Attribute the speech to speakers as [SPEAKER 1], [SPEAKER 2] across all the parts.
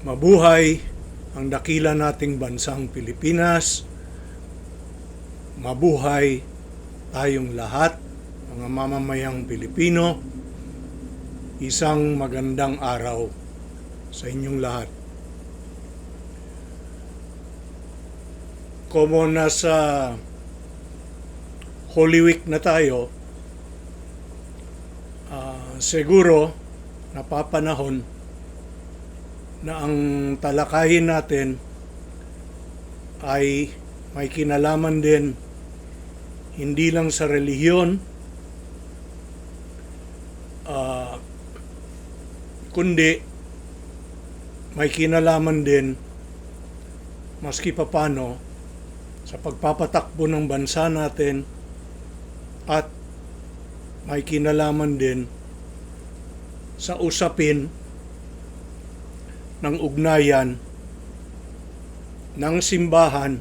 [SPEAKER 1] Mabuhay ang dakila nating bansang Pilipinas. Mabuhay tayong lahat, mga mamamayang Pilipino. Isang magandang araw sa inyong lahat. Como nasa Holy Week na tayo, siguro napapanahon na ang talakayin natin ay may kinalaman din hindi lang sa relihiyon, kundi may kinalaman din maski papano sa pagpapatakbo ng bansa natin, at may kinalaman din sa usapin ng ugnayan ng simbahan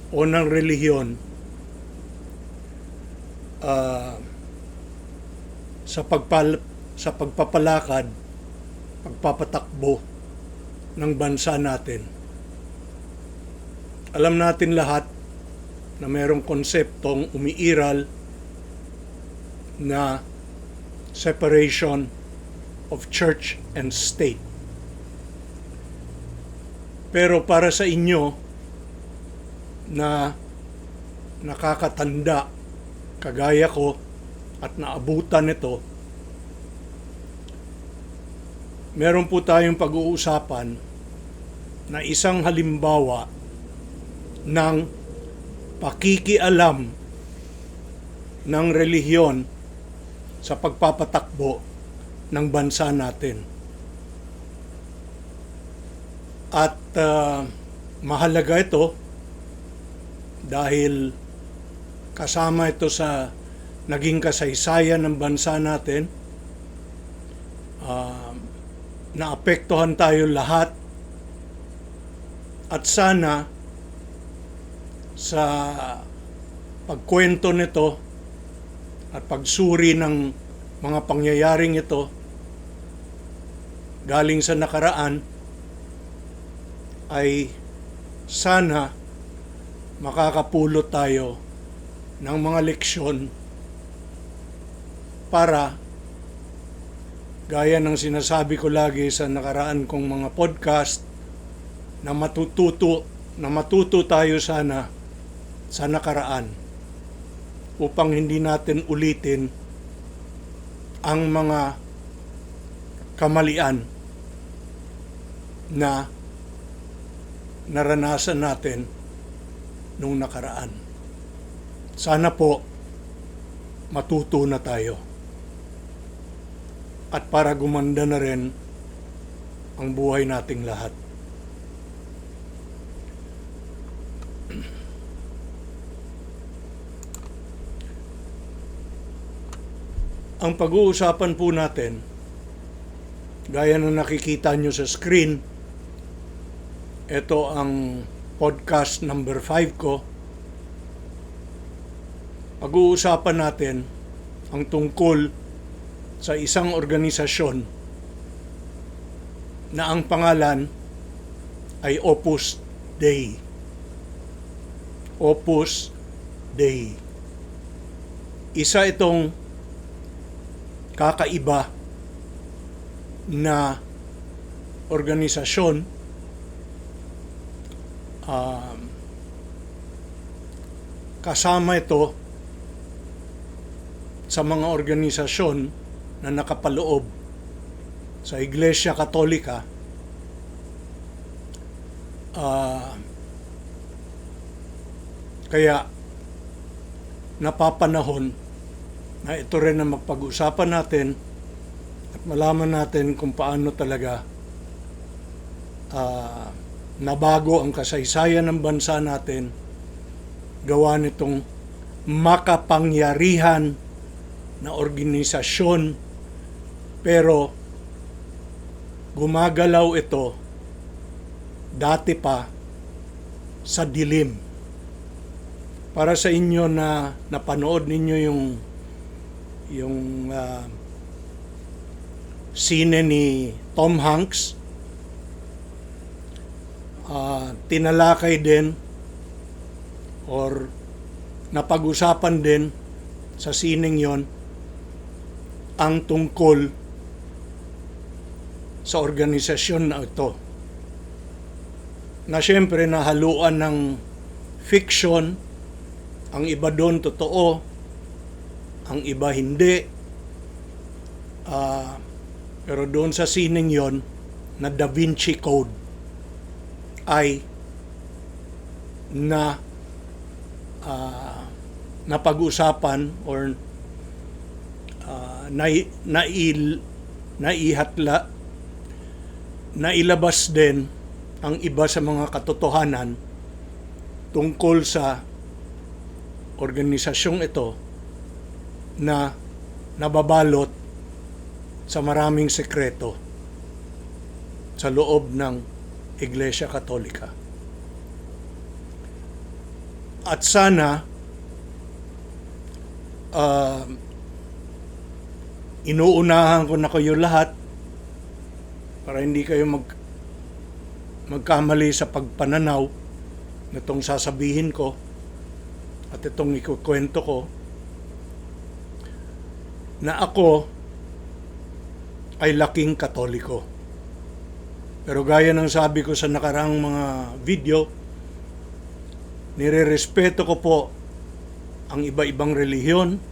[SPEAKER 1] o ng relihiyon sa pagpapalakad, pagpapatakbo ng bansa natin. Alam natin lahat na mayroong konseptong umiiral na separation of church and state. Pero para sa inyo na nakakatanda kagaya ko at naabutan ito, meron po tayong pag-uusapan na isang halimbawa ng pakikialam ng relihiyon sa pagpapatakbo ng bansa natin. At mahalaga ito dahil kasama ito sa naging kasaysayan ng bansa natin. Naapektuhan tayo lahat, at sana sa pagkwento nito at pagsuri ng mga pangyayaring ito galing sa nakaraan ay sana makakapulot tayo ng mga leksyon para, gaya ng sinasabi ko lagi sa nakaraan kong mga podcast, na matuto tayo sana sa nakaraan upang hindi natin ulitin ang mga kamalian na naranasan natin nung nakaraan. Sana po matuto na tayo. At para gumanda na rin ang buhay nating lahat. Ang pag-uusapan po natin, gaya na nakikita nyo sa screen, ito ang podcast number 5 ko. Pag-uusapan natin ang tungkol sa isang organisasyon na ang pangalan ay Opus Dei. Opus Dei. Isa itong kakaiba na organisasyon. Kasama ito sa mga organisasyon na nakapaloob sa Iglesia Katolika. Kaya napapanahon na ito rin na magpag-usapan natin at malaman natin kung paano talaga nabago ang kasaysayan ng bansa natin gawa nitong makapangyarihan na organisasyon, pero gumagalaw ito dati pa sa dilim. Para sa inyo na napanood ninyo yung sine ni Tom Hanks tinalakay din or napag-usapan din sa sining yon ang tungkol sa organisasyon na ito, na syempre nahaluan ng fiction. Ang iba doon totoo, ang iba hindi. Pero doon sa sining yon na Da Vinci Code ay napag-usapan or nailabas din ang iba sa mga katotohanan tungkol sa organisasyong ito na nababalot sa maraming sekreto sa loob ng Iglesia Katolika. At sana inuunahan ko na kayo lahat para hindi kayo magkamali sa pagpananaw na itong sasabihin ko at itong ikukwento ko, na ako ay laking Katoliko. Pero gaya ng sabi ko sa nakaraang mga video, nirerespeto ko po ang iba-ibang relihiyon.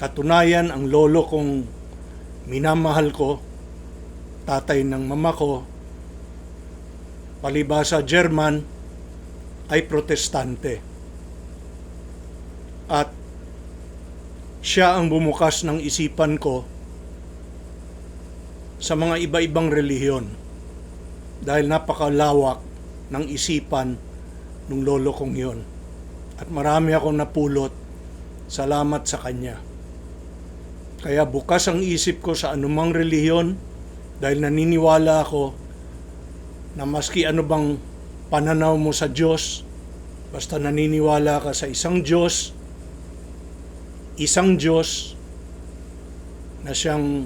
[SPEAKER 1] Katunayan, ang lolo kong minamahal ko, tatay ng mama ko, palibhasa German, ay protestante. At siya ang bumukas ng isipan ko sa mga iba-ibang relihiyon dahil napakalawak ng isipan ng lolo kong yon. At marami akong napulot, salamat sa kanya. Kaya bukas ang isip ko sa anumang relihiyon dahil naniniwala ako na maski ano bang pananaw mo sa Diyos, basta naniniwala ka sa isang Diyos na siyang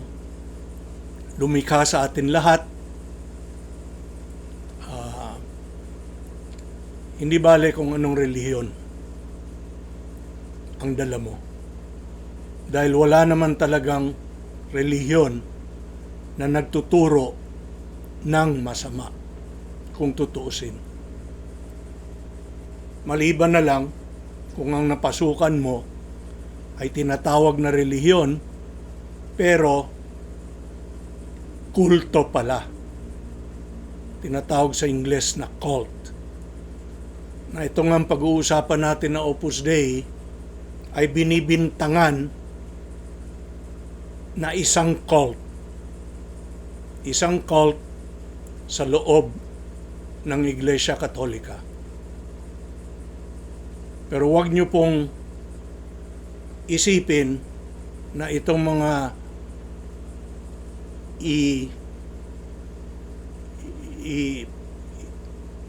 [SPEAKER 1] lumikha sa atin lahat, hindi bale kung anong relihiyon ang dala mo. Dahil wala naman talagang relihiyon na nagtuturo ng masama kung tutuusin. Maliban na lang kung ang napasukan mo ay tinatawag na relihiyon pero kulto pala. Tinatawag sa Ingles na cult. Na ito nga ang pag-uusapan natin na Opus Dei ay binibintangan na isang cult. Isang cult sa loob ng Iglesia Katolika. Pero huwag niyo pong isipin na itong mga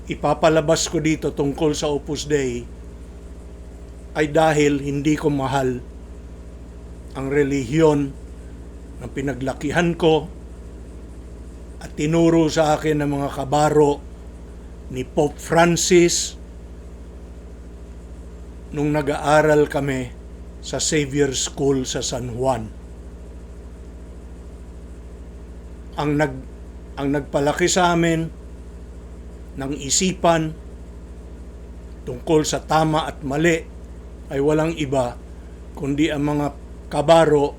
[SPEAKER 1] ipapalabas ko dito tungkol sa Opus Dei ay dahil hindi ko mahal ang relihiyon na pinaglakihan ko at tinuro sa akin ng mga kabaro ni Pope Francis nung nag-aaral kami sa Xavier School sa San Juan. Ang nagpalaki sa amin ng isipan tungkol sa tama at mali ay walang iba kundi ang mga kabaro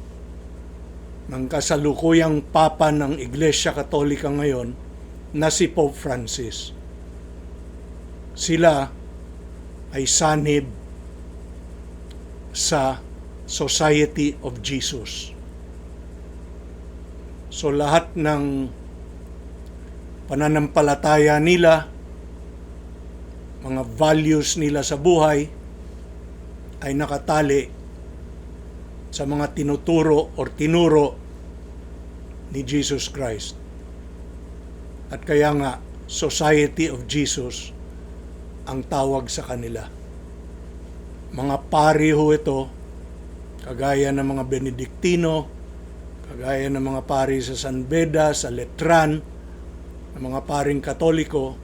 [SPEAKER 1] ng kasalukuyang papa ng Iglesia Katolika ngayon na si Pope Francis. Sila ay sanib sa Society of Jesus. So lahat ng pananampalataya nila, mga values nila sa buhay ay nakatali sa mga tinuturo o tinuro ni Jesus Christ. At kaya nga, Society of Jesus ang tawag sa kanila. Mga pari ho ito, kagaya ng mga Benediktino, kagaya ng mga pari sa San Beda, sa Letran, ng mga paring Katoliko,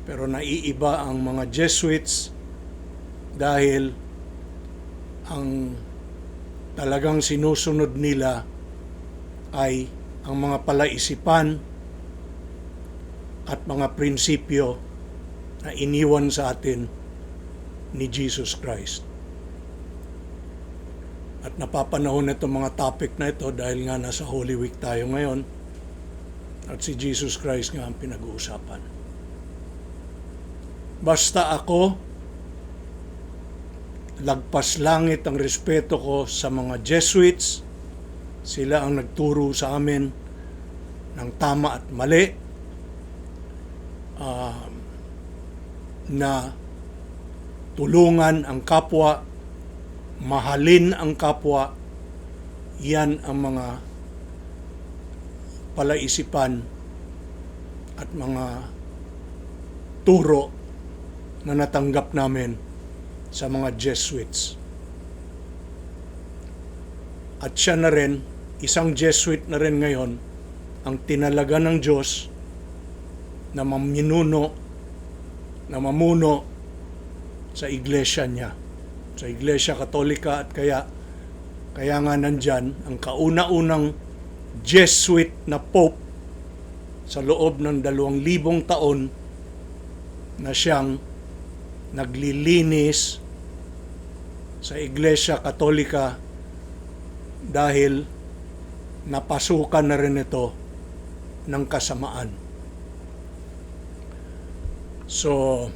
[SPEAKER 1] Pero naiiba ang mga Jesuits dahil ang talagang sinusunod nila ay ang mga palaisipan at mga prinsipyo na iniwan sa atin ni Jesus Christ. At napapanahon itong mga topic na ito dahil nga nasa Holy Week tayo ngayon at si Jesus Christ nga ang pinag-uusapan. Basta ako, lagpas langit ang respeto ko sa mga Jesuits. Sila ang nagturo sa amin ng tama at mali, na tulungan ang kapwa, mahalin ang kapwa. Yan ang mga palaisipan at mga turo na natanggap namin sa mga Jesuits. At siya na rin, isang Jesuit na rin ngayon, ang tinalaga ng Diyos na mamuno sa iglesia niya, sa Iglesia Katolika. At kaya nga nandyan ang kauna-unang Jesuit na Pope sa loob ng 2,000 taon na siyang naglilinis sa Iglesia Katolika dahil napasukan na rin ito ng kasamaan. So,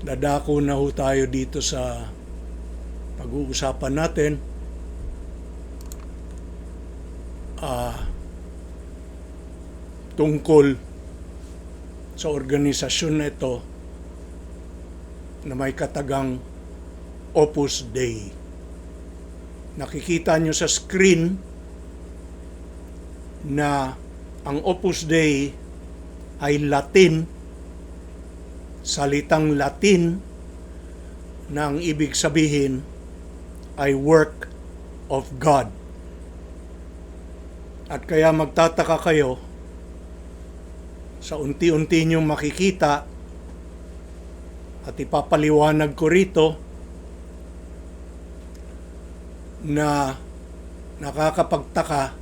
[SPEAKER 1] dadako na ho tayo dito sa pag-uusapan natin. Tungkol sa organisasyon na ito na may katagang Opus Dei. Nakikita nyo sa screen na ang Opus Dei ay Latin, salitang Latin na ang ibig sabihin ay work of God. At kaya magtataka kayo sa unti-unti niyong makikita at ipapaliwanag ko rito na nakakapagtaka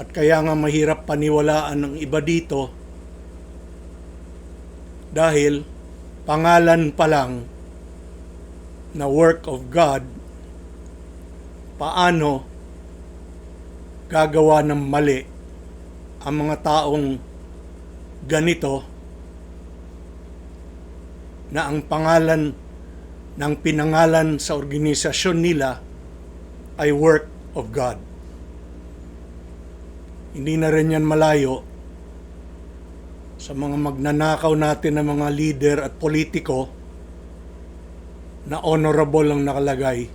[SPEAKER 1] at kaya nga mahirap paniwalaan ng iba dito dahil pangalan pa lang na work of God, paano gagawa ng mali ang mga taong ganito na ang pangalan ng pinangalan sa organisasyon nila ay work of God. Hindi na rin yan malayo sa mga magnanakaw natin ng mga leader at politiko na honorable ang nakalagay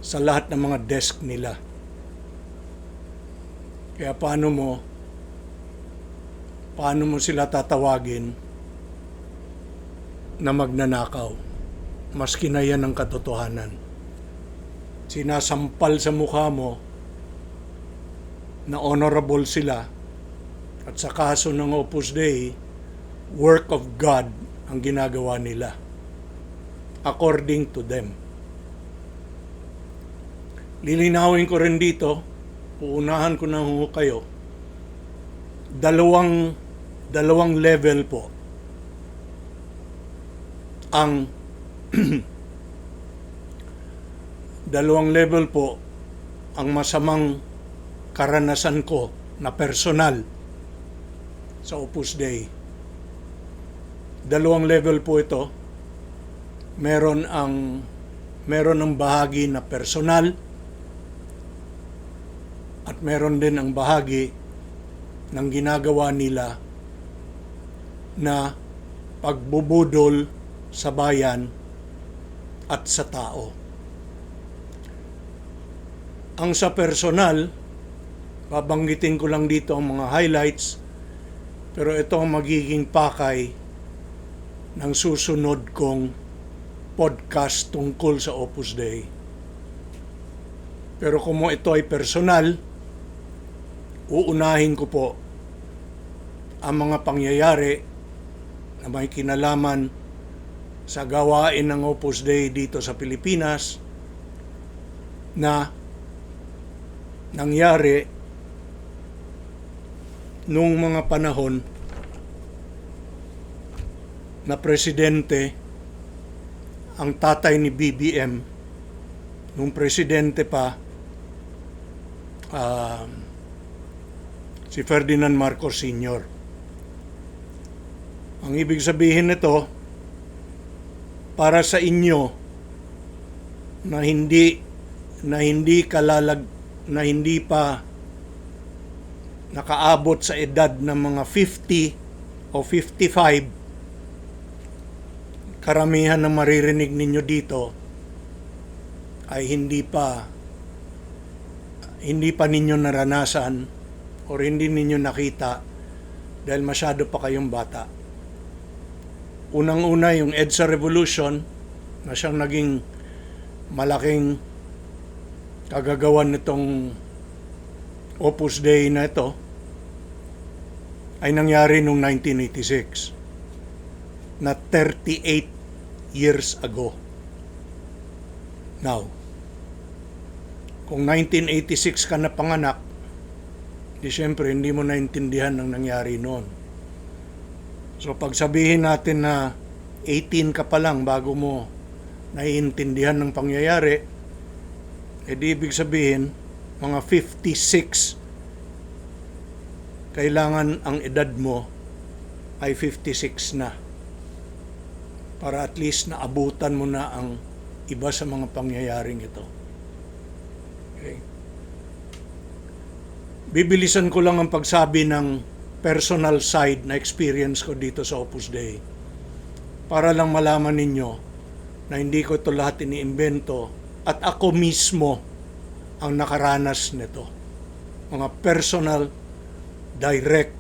[SPEAKER 1] sa lahat ng mga desk nila. Kaya paano mo sila tatawagin na magnanakaw? Maski na yan ang katotohanan. Sinasampal sa mukha mo na honorable sila at sa kaso ng Opus Dei, work of God ang ginagawa nila according to them. Lilinawin ko rin dito, uunahan ko na kayo, dalawang level po ang dalawang level po ang masamang karanasan ko na personal sa Opus Dei. Dalawang level po ito. Meron ang bahagi na personal at meron din ang bahagi ng ginagawa nila na pagbubudol sa bayan at sa tao. Ang sa personal, babanggitin ko lang dito ang mga highlights, pero ito ang magiging pakay ng susunod kong podcast tungkol sa Opus Dei. Pero kung ito ay personal, uunahin ko po ang mga pangyayari na may kinalaman sa gawain ng Opus Dei dito sa Pilipinas na nangyari nung mga panahon na presidente ang tatay ni BBM, nung presidente pa si Ferdinand Marcos Sr. Ang ibig sabihin nito, para sa inyo na hindi pa nakaabot sa edad ng mga 50 o 55, karamihan na maririnig ninyo dito ay hindi pa ninyo naranasan o hindi ninyo nakita dahil masyado pa kayong bata. Unang-una yung EDSA Revolution na siyang naging malaking kagagawan nitong Opus Dei na ito ay nangyari noong 1986 na 38 years ago. Now, kung 1986 ka na panganak, di syempre hindi mo naintindihan ang nangyari noon. So pag sabihin natin na 18 ka pa lang bago mo naiintindihan ng pangyayari, di ibig sabihin mga 56 kailangan ang edad mo ay 56 na para at least naabutan mo na ang iba sa mga pangyayaring ito. Okay. Bibilisan ko lang ang pagsabi ng personal side na experience ko dito sa Opus Dei para lang malaman ninyo na hindi ko ito lahat iniimbento at ako mismo ang nakaranas nito. Mga personal, direct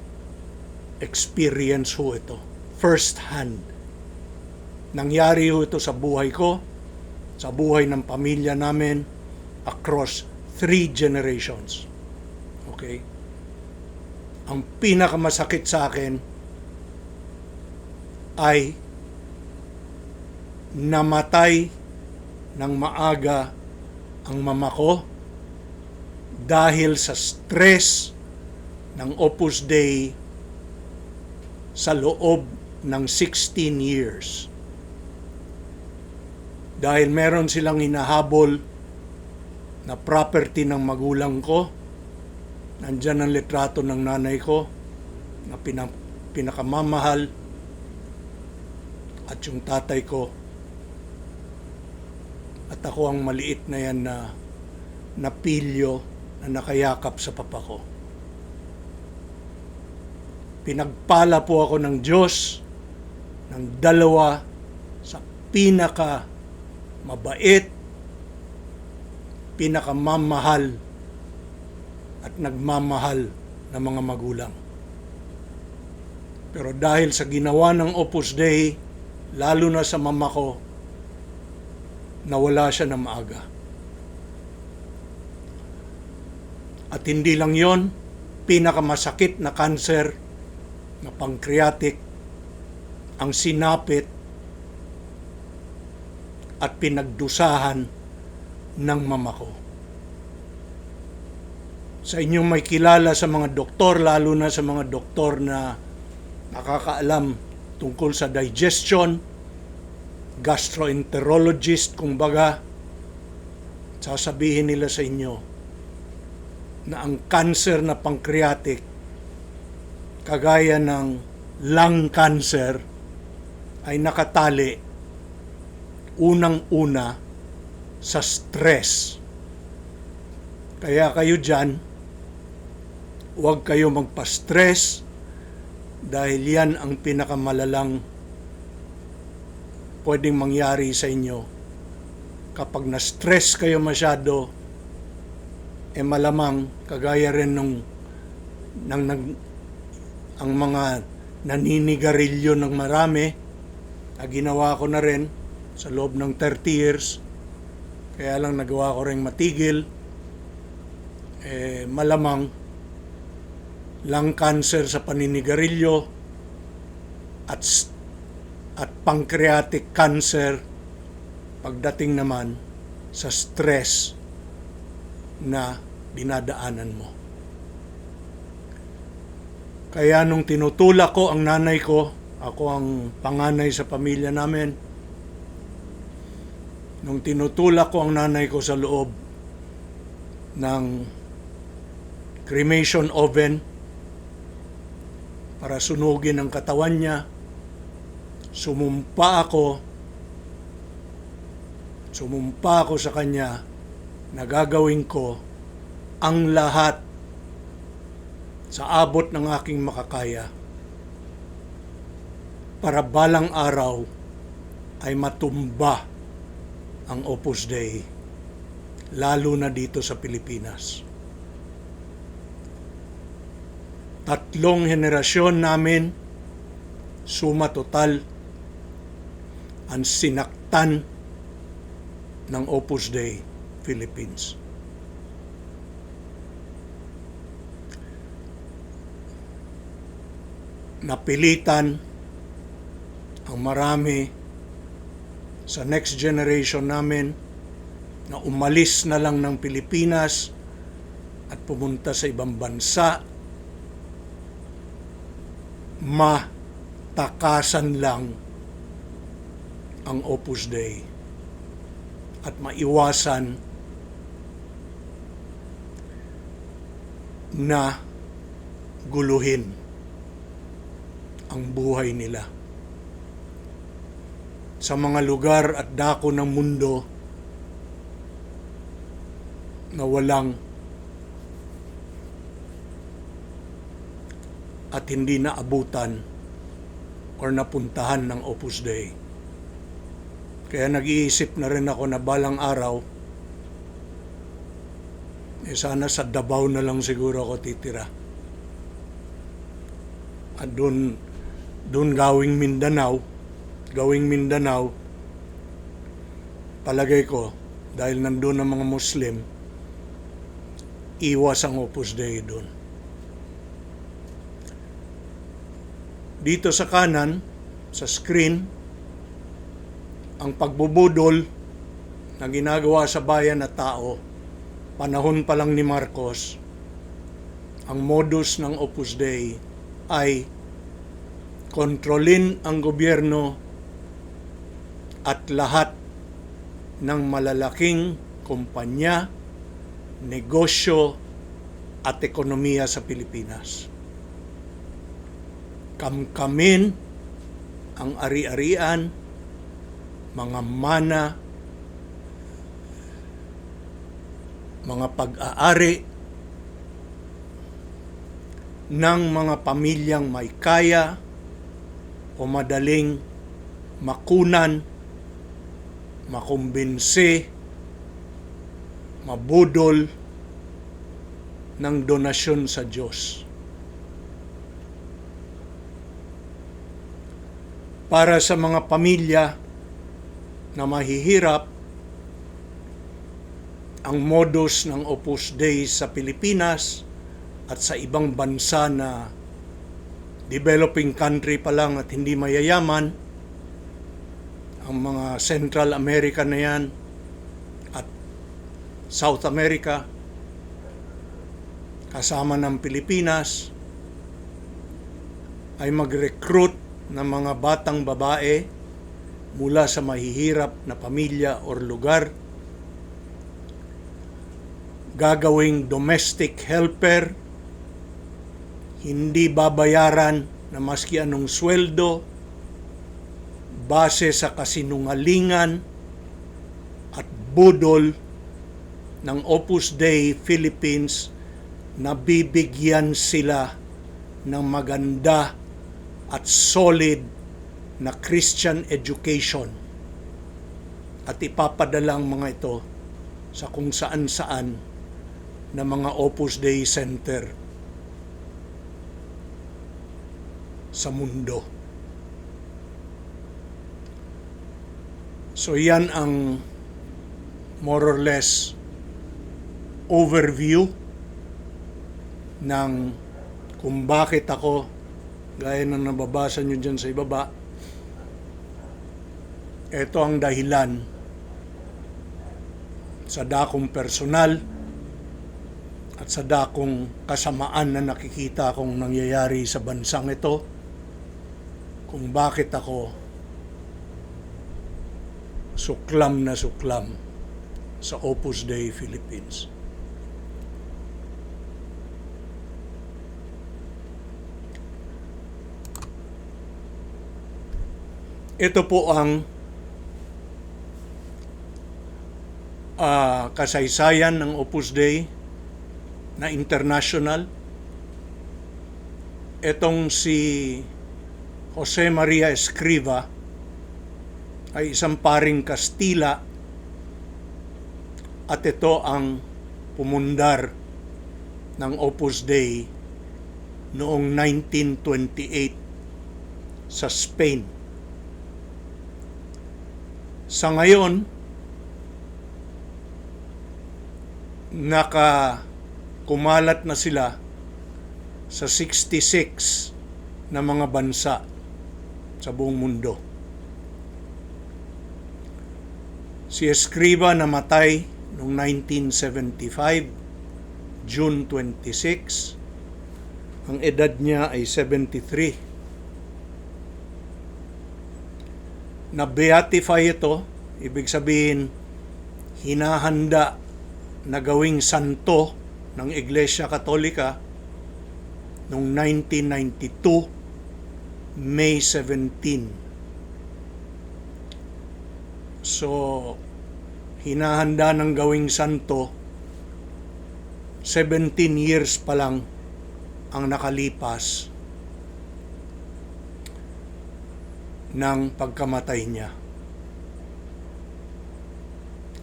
[SPEAKER 1] experience ho ito. First hand. Nangyari ho ito sa buhay ko, sa buhay ng pamilya namin, across 3 generations. Okay? Ang pinakamasakit sa akin ay namatay ng maaga ang mama ko dahil sa stress ng Opus Dei sa loob ng 16 years. Dahil meron silang hinahabol na property ng magulang ko, nandyan ang litrato ng nanay ko na pinakamamahal at yung tatay ko. At ako ang maliit na yan na napilyo na nakayakap sa papa ko. Pinagpala po ako ng Diyos ng 2 sa pinaka mabait, pinakamamahal at nagmamahal na mga magulang. Pero dahil sa ginawa ng Opus Dei, lalo na sa mama ko, nawala siya na maaga. At hindi lang yon, pinakamasakit na cancer na pancreatic ang sinapit at pinagdusahan ng mama ko. Sa inyong may kilala sa mga doktor, lalo na sa mga doktor na nakakaalam tungkol sa digestion, gastroenterologist, kumbaga, sasabihin nila sa inyo na ang cancer na pancreatic, kagaya ng lung cancer, ay nakatali unang-una sa stress. Kaya kayo dyan, huwag kayo magpa-stress dahil yan ang pinakamalalang pwedeng mangyari sa inyo. Kapag na-stress kayo masyado, malamang kagaya rin ang mga naninigarilyo ng marami na ginawa ko na rin sa loob ng 30 years, kaya lang nagawa ko rin matigil, malamang lung cancer sa paninigarilyo, at pancreatic cancer pagdating naman sa stress na dinadaanan mo. Kaya nung tinutulak ko ang nanay ko, ako ang panganay sa pamilya namin, nung tinutulak ko ang nanay ko sa loob ng cremation oven para sunugin ang katawan niya, sumumpa ako sa kanya na gagawin ko ang lahat sa abot ng aking makakaya para balang araw ay matumba ang Opus Dei, lalo na dito sa Pilipinas. 3 henerasyon namin, suma total, ang sinaktan ng Opus Dei Philippines. Napilitan ang marami sa next generation namin na umalis na lang ng Pilipinas at pumunta sa ibang bansa, matakasan lang ang Opus Dei at maiwasan na guluhin ang buhay nila sa mga lugar at dako ng mundo na walang at hindi naabutan o napuntahan ng Opus Dei. Kaya nag-iisip na rin ako na balang araw, sana sa Davao na lang siguro ako titira. At doon gawing Mindanao, palagay ko, dahil nandun ang mga Muslim, iwas ang Opus Dei doon. Dito sa kanan, sa screen, ang pagbubudol na ginagawa sa bayan na tao, panahon pa lang ni Marcos, ang modus ng Opus Dei ay kontrolin ang gobyerno at lahat ng malalaking kumpanya, negosyo at ekonomiya sa Pilipinas. Kamkamin ang ari-arian, mga mana, mga pag-aari ng mga pamilyang may kaya o madaling makunan, makumbinsi, mabudol ng donasyon sa Diyos. Para sa mga pamilya na mahihirap, ang modus ng Opus Dei sa Pilipinas at sa ibang bansa na developing country pa lang at hindi mayayaman, ang mga Central America na yan at South America, kasama ng Pilipinas, ay mag-recruit ng mga batang babae mula sa mahihirap na pamilya o lugar, gagawing domestic helper, hindi babayaran na maski anong sweldo, base sa kasinungalingan at budol ng Opus Dei Philippines na bibigyan sila ng maganda at solid na Christian education at ipapadala ang mga ito sa kung saan-saan na mga Opus Dei Center sa mundo. So yan ang more or less overview ng kung bakit ako, gaya ng nababasa nyo dyan sa ibaba, ito ang dahilan sa dakong personal at sa dakong kasamaan na nakikita kong nangyayari sa bansang ito, kung bakit ako suklam na suklam sa Opus Dei Philippines. Ito po ang kasaysayan ng Opus Dei na international. Itong si Jose Maria Escriva ay isang paring Kastila at ito ang pumundar ng Opus Dei noong 1928 sa Spain. Sa ngayon, kumalat na sila sa 66 na mga bansa sa buong mundo. Si Escriva namatay noong 1975, June 26. Ang edad niya ay 73. Na-beatify ito, ibig sabihin, hinahanda na gawing santo ng Iglesia Katolika noong 1992, May 17. So, hinahanda ng gawing santo, 17 years pa lang ang nakalipas ng pagkamatay niya.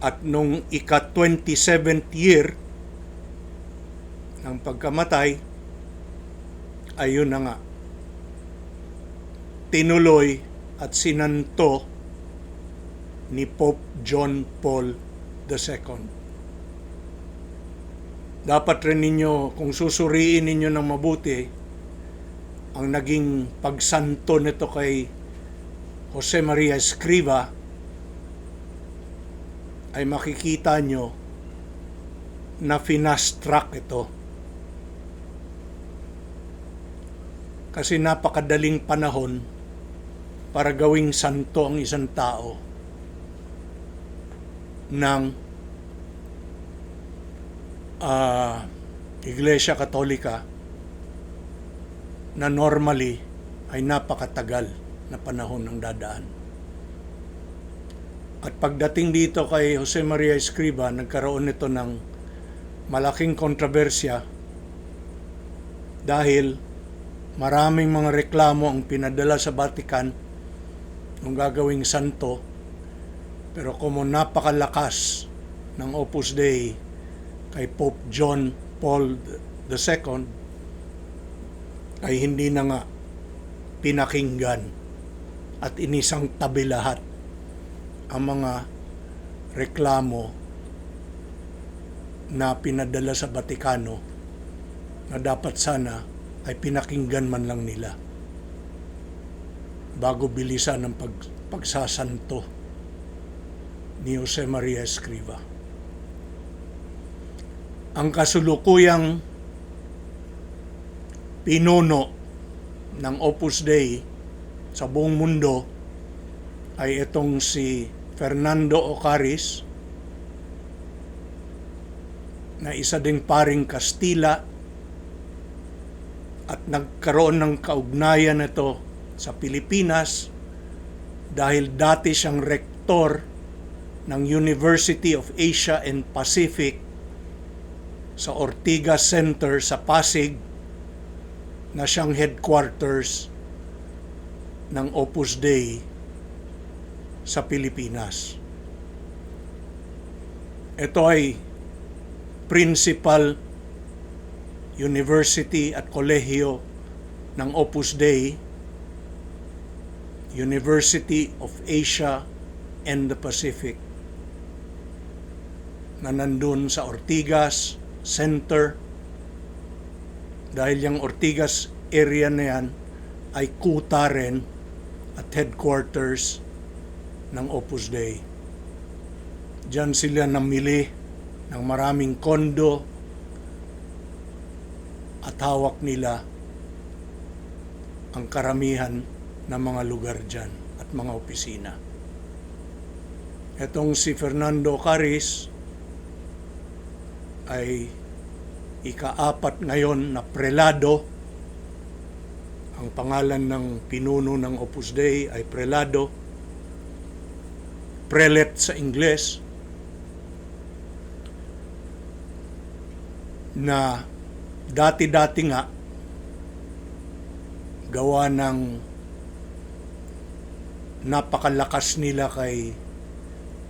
[SPEAKER 1] At nung ika-27th year ng pagkamatay, ayun na nga, tinuloy at sinanto ni Pope John Paul II. Dapat rin ninyo, kung susuriin ninyo ng mabuti, ang naging pagsanto nito kay Jose Maria Escriva, ay makikita nyo na fast track ito. Kasi napakadaling panahon para gawing santo ang isang tao ng Iglesia Katolika na normally ay napakatagal na panahon ng dadaan. At pagdating dito kay Jose Maria Escriva, nagkaroon nito ng malaking kontrobersya dahil maraming mga reklamo ang pinadala sa Vatican ng gagawing santo, pero kung napakalakas ng Opus Dei kay Pope John Paul II, ay hindi na nga pinakinggan at inisang tabi lahat ang mga reklamo na pinadala sa Vatikano na dapat sana ay pinakinggan man lang nila bago bilisan ang pagsasanto ni Jose Maria Escriva. Ang kasulukuyang pinuno ng Opus Dei sa buong mundo ay itong si Fernando Ocaris, na isa ding paring Kastila, at nagkaroon ng kaugnayan ito sa Pilipinas dahil dati siyang rektor ng University of Asia and Pacific sa Ortigas Center sa Pasig, na siyang headquarters ng Opus Dei sa Pilipinas. Ito ay principal university at kolehiyo ng Opus Dei, University of Asia and the Pacific, na nandun sa Ortigas Center Dahil yung Ortigas area na yan ay kuta rin at headquarters ng Opus Dei. Diyan sila namili ng maraming kondo at hawak nila ang karamihan ng mga lugar dyan at mga opisina. Etong si Fernando Caris ay ika-4 ngayon na prelado. Ang pangalan ng pinuno ng Opus Dei ay prelado, prelate sa Ingles, na dati-dati nga gawa ng napakalakas nila kay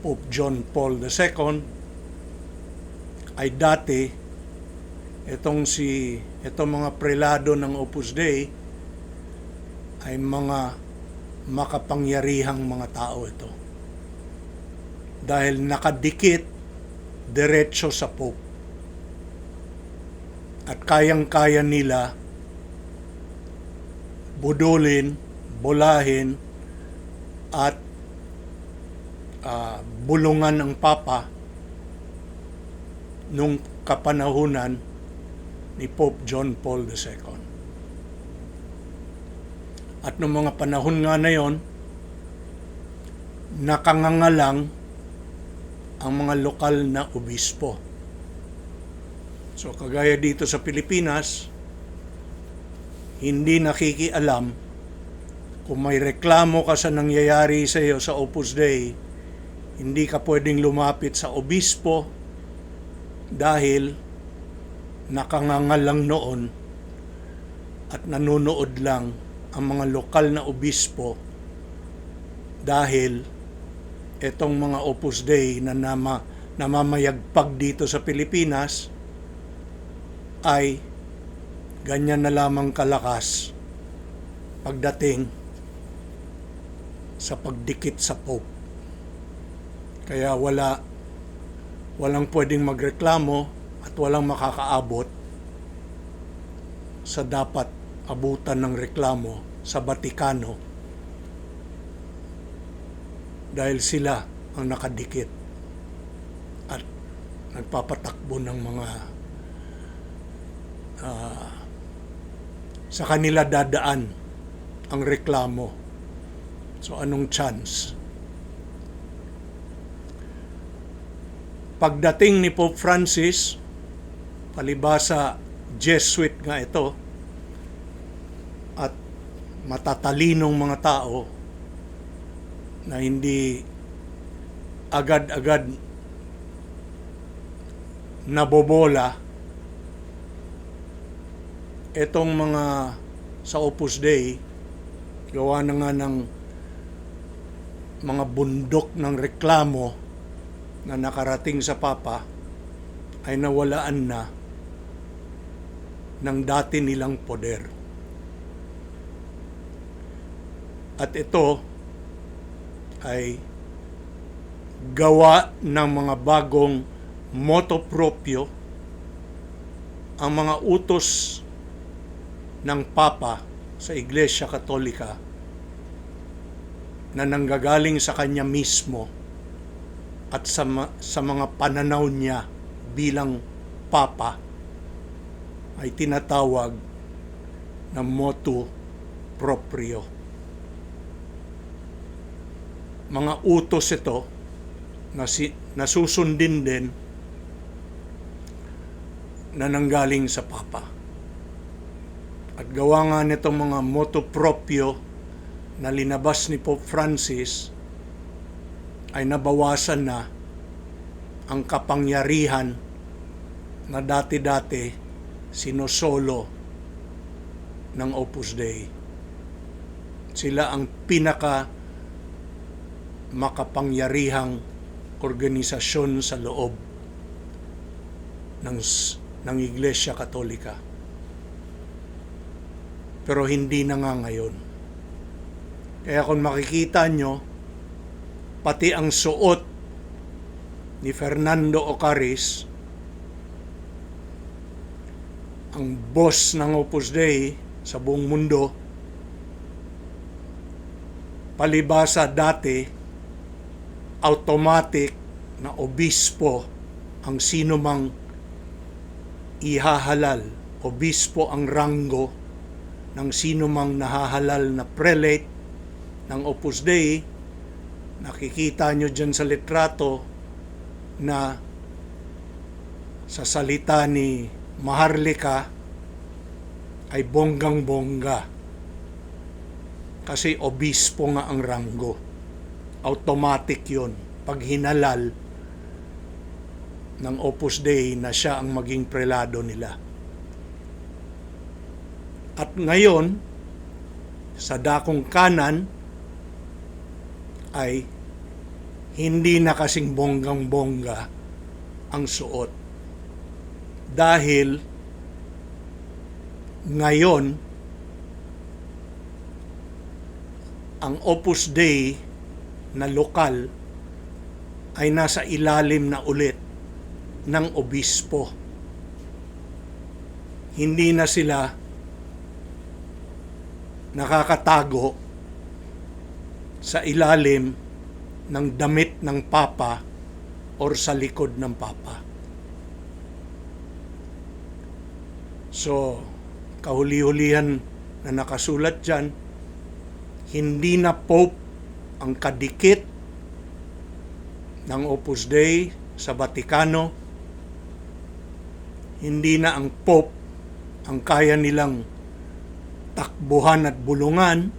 [SPEAKER 1] Pope John Paul II, ay dati itong mga prelado ng Opus Dei ay mga makapangyarihang mga tao ito. Dahil nakadikit diretso sa Pope. At kayang-kaya nila budulin, bulahin, at bulungan ang Papa nung kapanahunan ni Pope John Paul II. At noong mga panahon nga na yon, nakangangalang ang mga lokal na obispo. So kagaya dito sa Pilipinas, hindi nakikialam kung may reklamo ka sa nangyayari sa iyo sa Opus Dei, hindi ka pwedeng lumapit sa obispo dahil nakangangalang noon at nanonood lang ang mga lokal na obispo dahil itong mga Opus Dei na namamayagpag dito sa Pilipinas ay ganyan na lamang kalakas pagdating sa pagdikit sa Pope. Kaya walang pwedeng magreklamo at walang makakaabot sa dapat abutan ng reklamo sa Batikano dahil sila ang nakadikit at nagpapatakbo ng mga sa kanila dadaan ang reklamo. So anong chance? Pagdating ni Pope Francis, palibasa Jesuit nga ito, at matatalinong mga tao na hindi agad-agad nabobola etong mga sa Opus Dei, gawa na nga ng mga bundok ng reklamo na nakarating sa Papa, ay nawalaan na ng dati nilang poder. At ito ay gawa ng mga bagong motu proprio, ang mga utos ng Papa sa Iglesia Katolika na nanggagaling sa kanya mismo at sa mga pananaw niya bilang Papa ay tinatawag na motu proprio. Mga utos ito na susundin din na nanggaling sa Papa. At gawa nga nitong mga motu proprio na linabas ni Pope Francis ay nabawasan na ang kapangyarihan na dati-dati sinosolo ng Opus Dei. Sila ang pinaka makapangyarihang organisasyon sa loob ng Iglesia Katolika. Pero hindi na nga ngayon. Kaya kung makikita nyo, pati ang suot ni Fernando Ocaris ang boss ng Opus Dei sa buong mundo, palibasa dati, automatic na obispo ang sino mang ihahalal. Obispo ang ranggo ng sino mang nahahalal na prelate ng Opus Dei. Nakikita nyo dyan sa litrato na sa salita ni Maharlika ay bonggang-bongga. Kasi obispo nga ang ranggo. Automatic yon pag hinalal ng Opus Dei na siya ang maging prelado nila. At ngayon, sa dakong kanan, ay hindi na kasing bonggang-bongga ang suot. Dahil ngayon, ang Opus Dei na lokal ay nasa ilalim na ulit ng obispo. Hindi na sila nakakatago sa ilalim ng damit ng Papa or sa likod ng Papa. So, kahuli-hulihan na nakasulat dyan, hindi na Pope ang kadikit ng Opus Dei sa Vatikano. Hindi na ang Pope ang kaya nilang takbuhan at bulungan.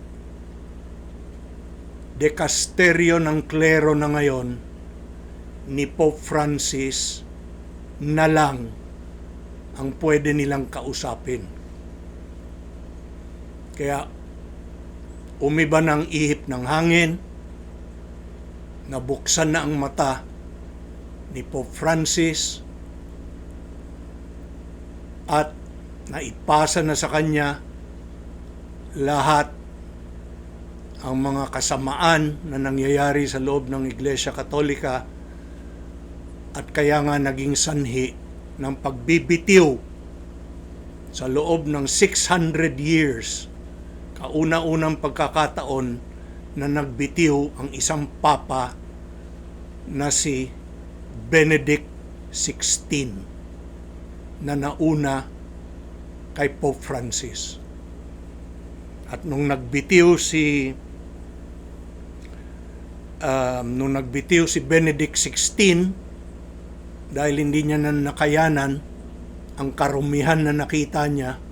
[SPEAKER 1] Dekasteryo ng klero na ngayon ni Pope Francis na lang ang pwede nilang kausapin. Kaya umiba ng ihip ng hangin, nabuksan na ang mata ni Pope Francis at naipasa na sa kanya lahat ang mga kasamaan na nangyayari sa loob ng Iglesia Katolika at kaya nga naging sanhi ng pagbibitiw sa loob ng 600 years, kauna-unang pagkakataon na nagbitiw ang isang papa na si Benedict XVI na nauna kay Pope Francis. At nung nagbitiw si Benedict XVI, dahil hindi niya na nakayanan ang karumihan na nakita niya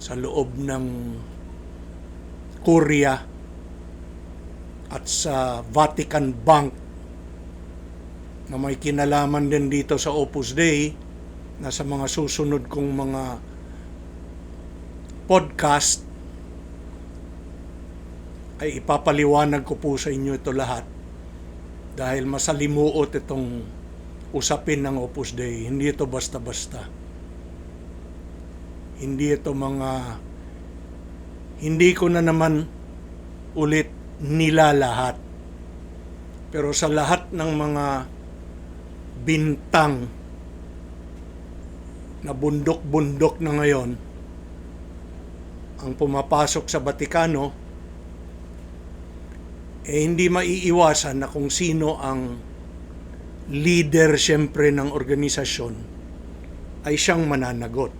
[SPEAKER 1] sa loob ng Kuria at sa Vatican Bank na may kinalaman din dito sa Opus Dei, na sa mga susunod kong mga podcast ay ipapaliwanag ko po sa inyo ito lahat dahil masalimuot itong usapin ng Opus Dei. Hindi ito basta-basta. Hindi ko na naman ulit nilalahat. Pero sa lahat ng mga bintang na bundok-bundok na ngayon ang pumapasok sa Vatikano, hindi maiiwasan na kung sino ang leader siyempre ng organisasyon ay siyang mananagot.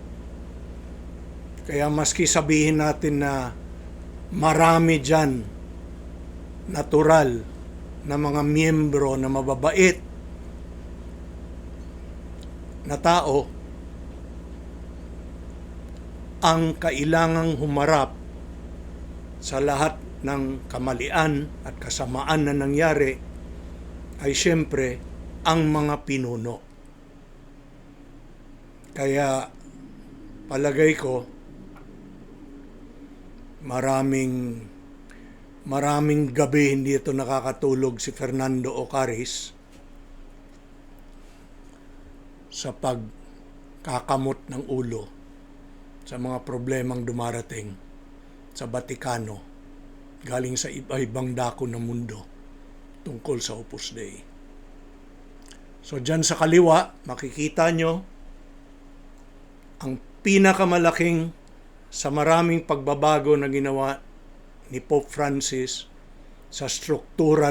[SPEAKER 1] Kaya maski sabihin natin na marami dyan natural na mga miyembro na mababait na tao, ang kailangang humarap sa lahat ng kamalian at kasamaan na nangyari ay siyempre ang mga pinuno. Kaya palagay ko maraming gabi hindi ito nakakatulog si Fernando Ocaris sa pagkakamot ng ulo sa mga problemang dumarating sa Vatikano galing sa iba-ibang dako ng mundo tungkol sa Opus Dei. So dyan sa kaliwa, makikita nyo ang pinakamalaking sa maraming pagbabago na ginawa ni Pope Francis sa struktura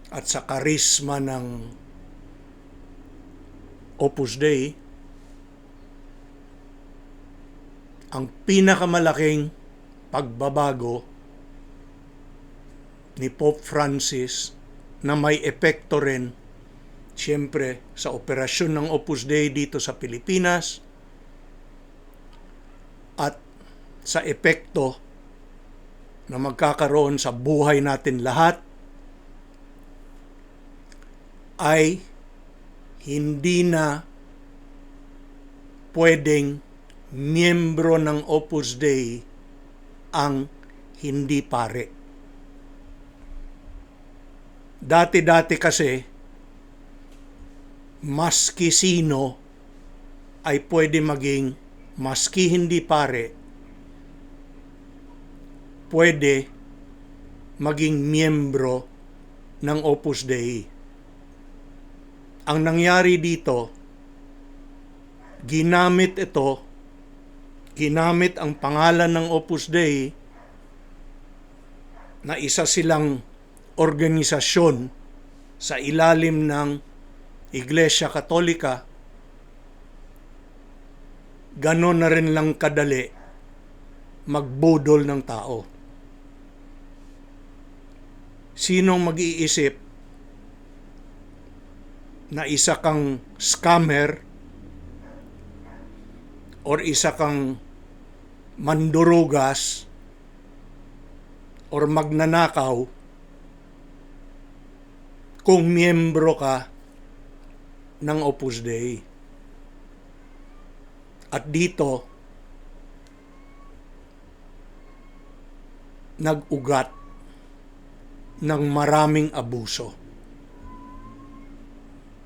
[SPEAKER 1] at sa karisma ng Opus Dei, ang pinakamalaking pagbabago ni Pope Francis na may epekto rin siyempre sa operasyon ng Opus Dei dito sa Pilipinas at sa epekto na magkakaroon sa buhay natin lahat ay hindi na pwedeng miyembro ng Opus Dei ang hindi pare. Dati-dati kasi, maski sino ay pwede maging, maski hindi pare, pwede maging miyembro ng Opus Dei. Ang nangyari dito, ginamit ang pangalan ng Opus Dei na isa silang organisasyon sa ilalim ng Iglesia Katolika. Ganon na rin lang kadali magbudol ng tao. Sinong mag-iisip na isa kang scammer or isa kang mandurugas or magnanakaw kung miyembro ka ng Opus Dei? At dito, nag-ugat ng maraming abuso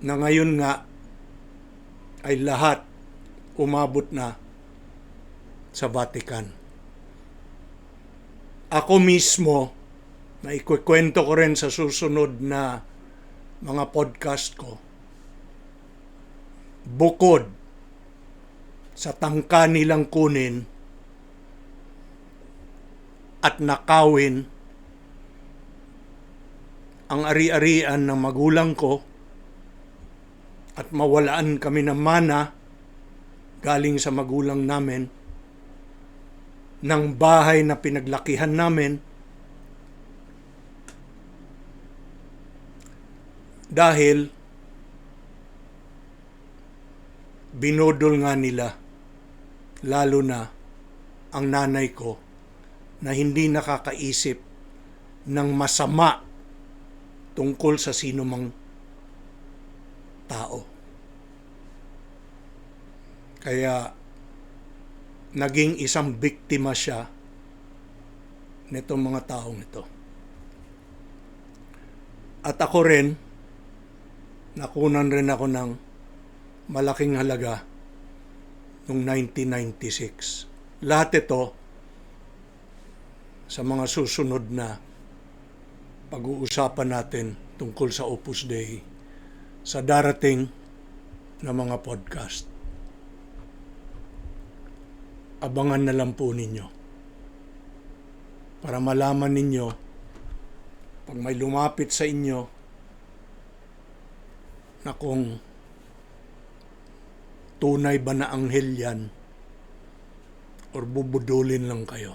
[SPEAKER 1] na ngayon nga ay lahat umabot na sa Vatican. Ako mismo, na ikukwento ko rin sa susunod na mga podcast ko, bukod sa tangka nilang kunin at nakawin ang ari-arian ng magulang ko at mawalaan kami ng mana galing sa magulang namin, ng bahay na pinaglakihan namin, dahil binodol nga nila, lalo na ang nanay ko na hindi nakakaisip ng masama tungkol sa sino mang tao. Kaya naging isang biktima siya nitong mga taong ito. At ako rin, nakunan rin ako ng malaking halaga noong 1996. Lahat ito sa mga susunod na pag-uusapan natin tungkol sa Opus Dei sa darating na mga podcast. Abangan na lang po ninyo para malaman ninyo pag may lumapit sa inyo na kung tunay ba na anghel yan or bubudulin lang kayo.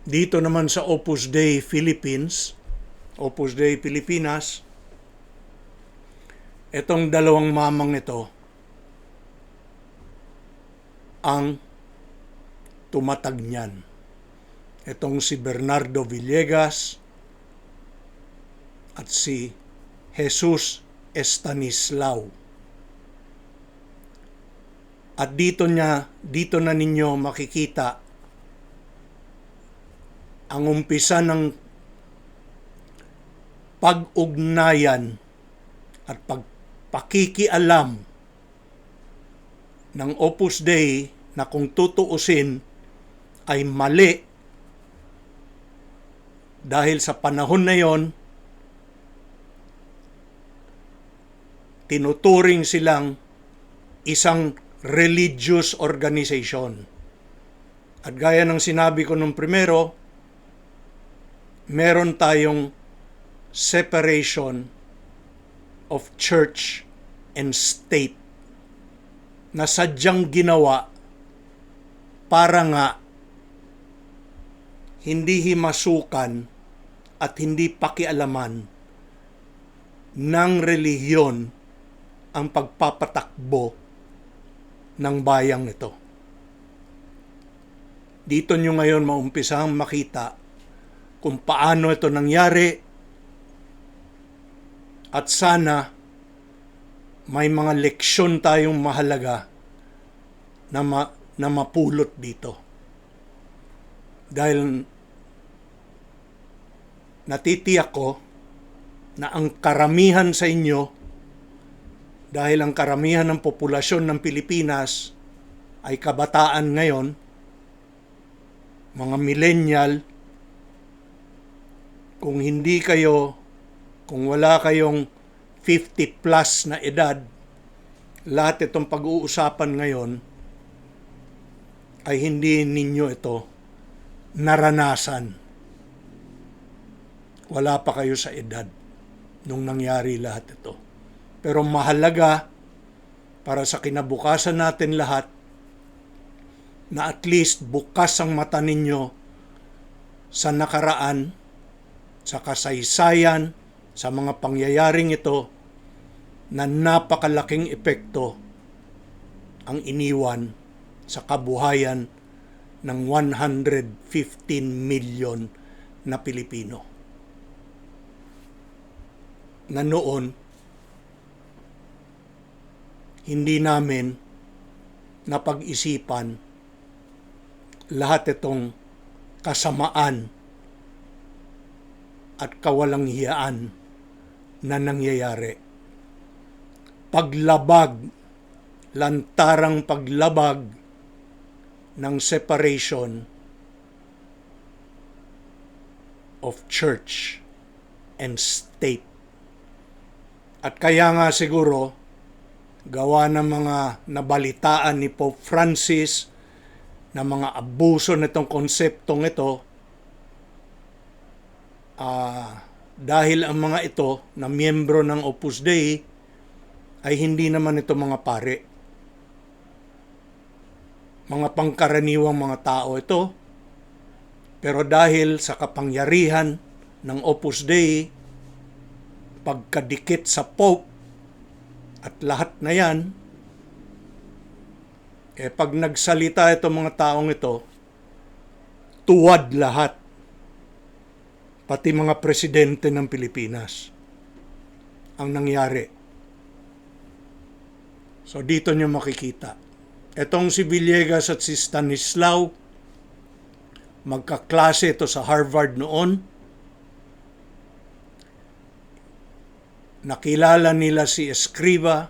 [SPEAKER 1] Dito naman sa Opus Dei Philippines, Opus Dei Pilipinas, itong dalawang mamang ito ang tumatag niyan. Itong si Bernardo Villegas at si Jesus Estanislao. At dito na ninyo makikita ang umpisa ng pag-ugnayan at pagpakikialam ng Opus Dei na kung tutuusin ay mali dahil sa panahon na yon tinuturing silang isang religious organization. At gaya ng sinabi ko nung primero, meron tayong separation of church and state na sadyang ginawa para nga hindi himasukan at hindi pakialaman ng relihiyon ang pagpapatakbo ng bayang ito. Dito nyo ngayon maumpisang makita kung paano ito nangyari at sana may mga leksyon tayong mahalaga na mapulot dito. Dahil natitiyak ko na ang karamihan sa inyo, dahil ang karamihan ng populasyon ng Pilipinas ay kabataan ngayon, mga millennial, kung wala kayong 50 plus na edad, lahat itong pag-uusapan ngayon ay hindi ninyo ito naranasan. Wala pa kayo sa edad nung nangyari lahat ito. Pero mahalaga para sa kinabukasan natin lahat na at least bukas ang mata ninyo sa nakaraan, sa kasaysayan, sa mga pangyayaring ito na napakalaking epekto ang iniwan sa kabuhayan ng 115 million na Pilipino. Na noon, hindi namin napag-isipan lahat itong kasamaan at kawalanghiyaan na nangyayari. Paglabag, lantarang paglabag ng separation of church and state. At kaya nga siguro, gawa ng mga nabalitaan ni Pope Francis na mga abuso nitong konseptong ito, dahil ang mga ito na miyembro ng Opus Dei ay hindi naman ito mga pare. Mga pangkaraniwang mga tao ito, pero dahil sa kapangyarihan ng Opus Dei, pagkadikit sa Pope, at lahat na yan, pag nagsalita itong mga taong ito, tuwad lahat. Pati mga presidente ng Pilipinas ang nangyari. So dito nyo makikita. Etong si Villegas at si Stanislao, magkaklase ito sa Harvard noon. Nakilala nila si Escriva,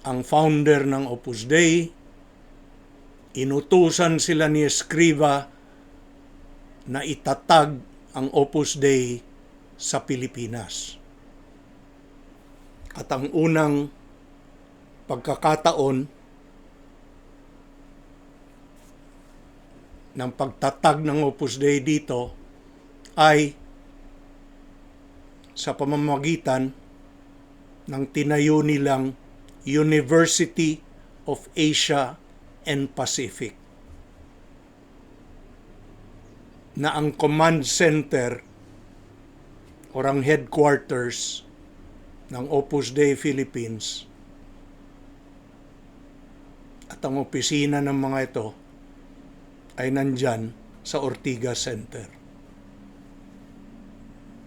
[SPEAKER 1] ang founder ng Opus Dei. Inutusan sila ni Escriva na itatag ang Opus Dei sa Pilipinas. At ang unang pagkakataon ng pagtatag ng Opus Dei dito ay sa pamamagitan ng tinayo nilang University of Asia and Pacific, na ang command center o ang headquarters ng Opus Dei Philippines at ang opisina ng mga ito ay nandyan sa Ortigas Center.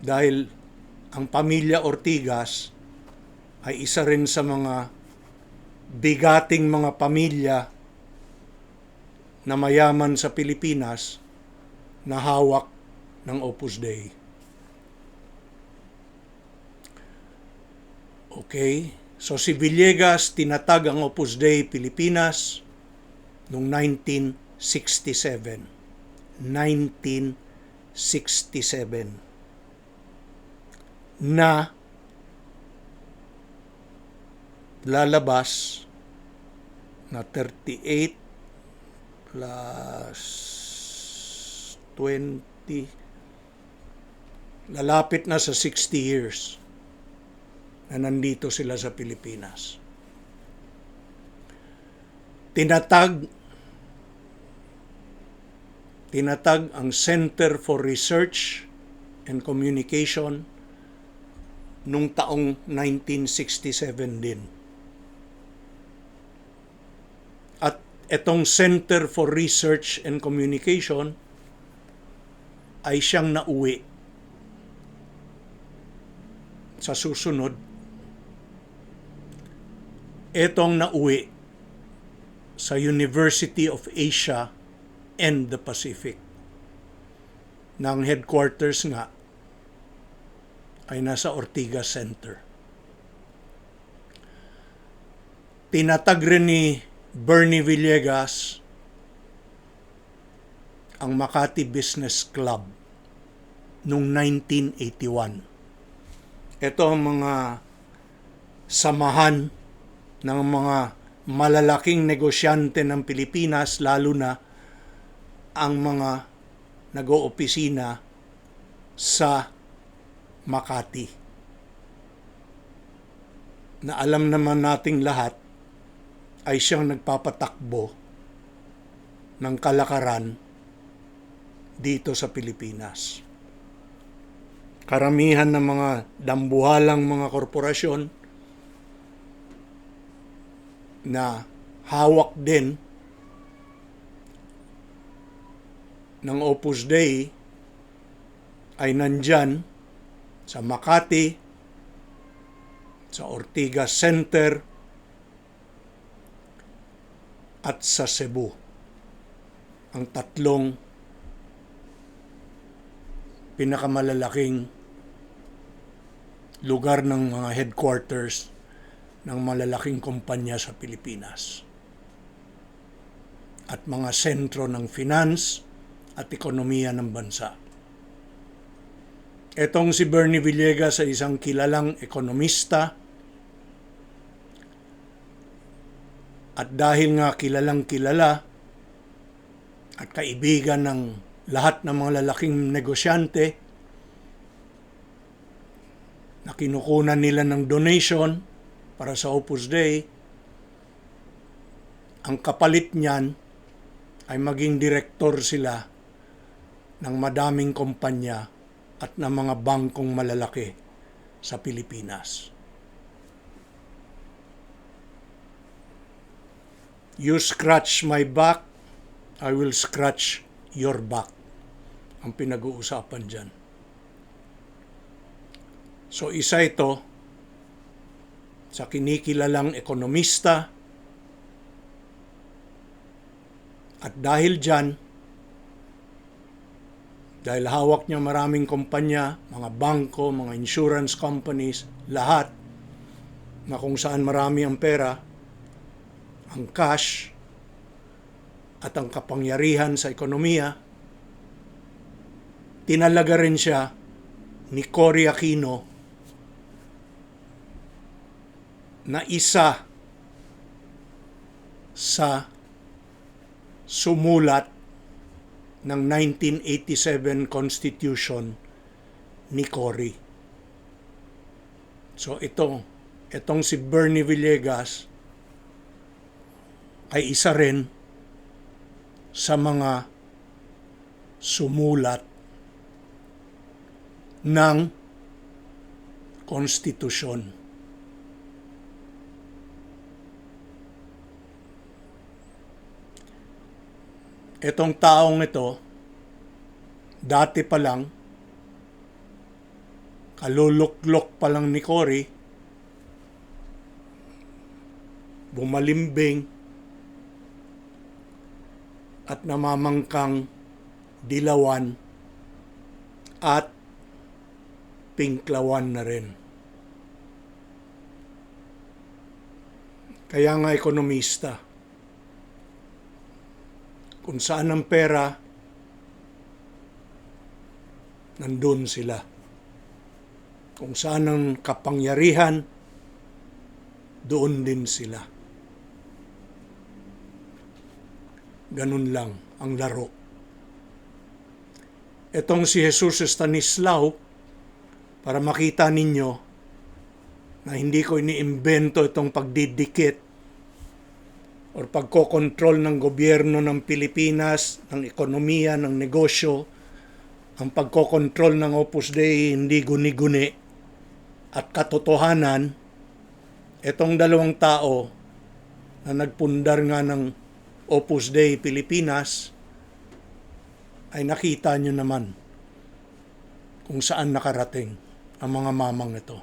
[SPEAKER 1] Dahil ang pamilya Ortigas ay isa rin sa mga bigating mga pamilya na mayaman sa Pilipinas na hawak ng Opus Dei. Okay, so si Villegas tinatag ang Opus Dei Pilipinas noong 1967. 1967. Na lalabas na 38 plus 20, lalapit na sa 60 years na nandito sila sa Pilipinas. Tinatag ang Center for Research and Communication nung taong 1967 din. At itong Center for Research and Communication ay siyang nauwi sa susunod. Itong nauwi sa University of Asia and the Pacific. Ng headquarters nga ay nasa Ortigas Center. Tinatag rin ni Bernie Villegas ang Makati Business Club noong 1981. Ito ang mga samahan ng mga malalaking negosyante ng Pilipinas, lalo na ang mga nag-oopisina sa Makati. Na alam naman nating lahat ay siyang nagpapatakbo ng kalakaran dito sa Pilipinas. Karamihan ng mga dambuhalang mga korporasyon na hawak din ng Opus Dei ay nandyan sa Makati, sa Ortigas Center, at sa Cebu. Ang tatlong pinakamalalaking lugar ng mga headquarters ng malalaking kumpanya sa Pilipinas. At mga sentro ng finance at ekonomiya ng bansa. Etong si Bernie Villegas ay isang kilalang ekonomista, at dahil nga kilalang kilala at kaibigan ng lahat ng mga lalaking negosyante na kinukunan nila ng donation para sa Opus Dei, ang kapalit niyan ay maging direktor sila ng madaming kumpanya at ng mga bangkong malalaki sa Pilipinas. You scratch my back, I will scratch your back. Ang pinag-uusapan dyan. So isa ito sa kinikilalang ekonomista, at dahil dyan, dahil hawak niya maraming kumpanya, mga bangko, mga insurance companies, lahat na kung saan marami ang pera, ang cash, at ang kapangyarihan sa ekonomiya, tinalaga rin siya ni Cory Aquino na isa sa sumulat ng 1987 Constitution ni Cory. So itong si Bernie Villegas ay isa rin sa mga sumulat ng konstitusyon. Itong taong ito, dati pa lang, kaluluklok pa lang ni Cory, bumalimbing at namamangkang dilawan at pinklawan na rin. Kaya nga ekonomista, kung saan ang pera, nandun sila. Kung saan ang kapangyarihan, doon din sila. Ganun lang ang laro. Itong si Jesus Stanislao, para makita ninyo na hindi ko iniimbento itong pagdidikit o pagkokontrol ng gobyerno ng Pilipinas, ng ekonomiya, ng negosyo, ang pagkokontrol ng Opus Dei hindi guni-guni at katotohanan, itong dalawang tao na nagpundar nga ng Opus Dei Pilipinas ay nakita nyo naman kung saan nakarating ang mga mamang ito.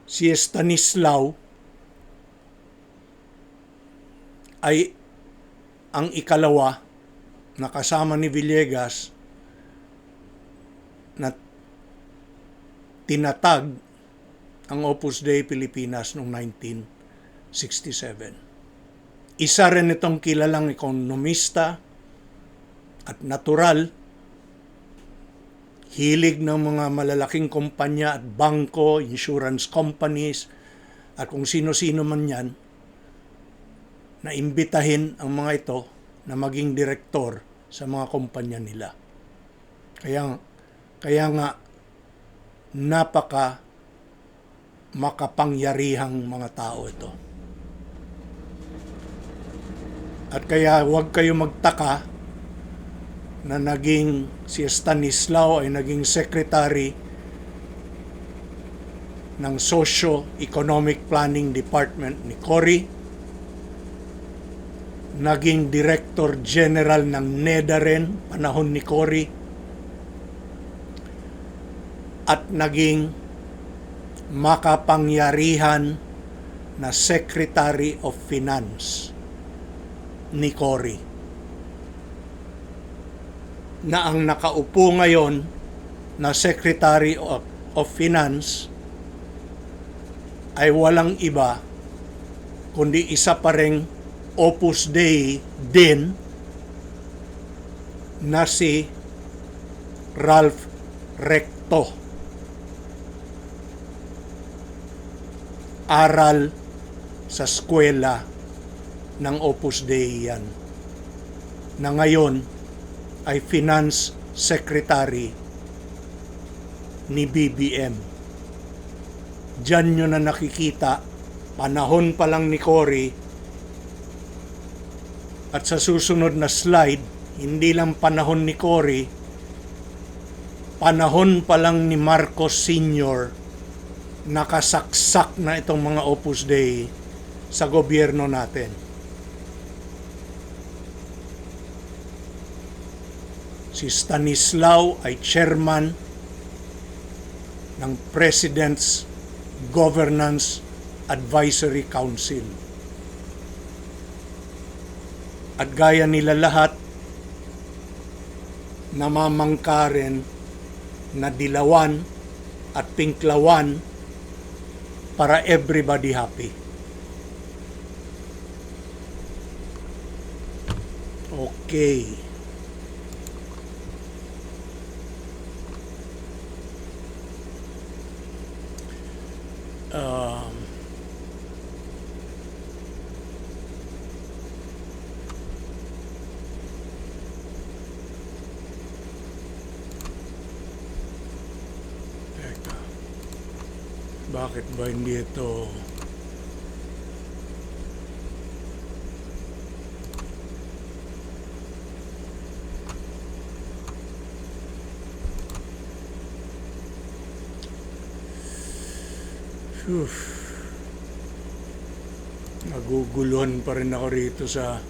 [SPEAKER 1] Si Stanislao ay ang ikalawa na kasama ni Villegas na tinatag ang Opus Dei Pilipinas noong 1967. Isa rin itong kilalang ekonomista at natural, hilig ng mga malalaking kumpanya at bangko, insurance companies, at kung sino-sino man yan, na imbitahin ang mga ito na maging direktor sa mga kumpanya nila. Kaya nga, napaka makapangyarihang mga tao ito. At kaya huwag kayo magtaka na naging si Stanislao ay naging secretary ng Socio-Economic Planning Department ni Cory, naging Director General ng NEDA rin, panahon ni Cory, at naging makapangyarihan na Secretary of Finance ni Cory, na ang nakaupo ngayon na Secretary of Finance ay walang iba kundi isa pa ring Opus Dei din na si Ralph Recto. Aral sa eskwela ng Opus Dei yan, na ngayon ay Finance Secretary ni BBM. Diyan nyo na nakikita, panahon pa lang ni Cory, at sa susunod na slide, hindi lang panahon ni Cory, panahon pa lang ni Marcos Sr., nakasaksak na itong mga Opus Dei sa gobyerno natin. Si Stanislao ay chairman ng President's Governance Advisory Council. At gaya nila lahat, namamangka rin na dilawan at pinklawan para everybody happy. Okay. Teka. Bakit ba hindi ito? Naguguluhan pa rin ako rito sa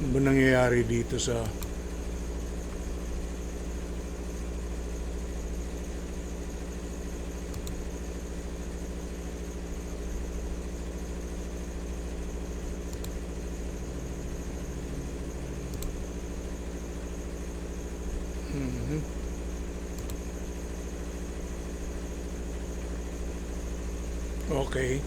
[SPEAKER 1] ano ba nangyayari dito sa Okay.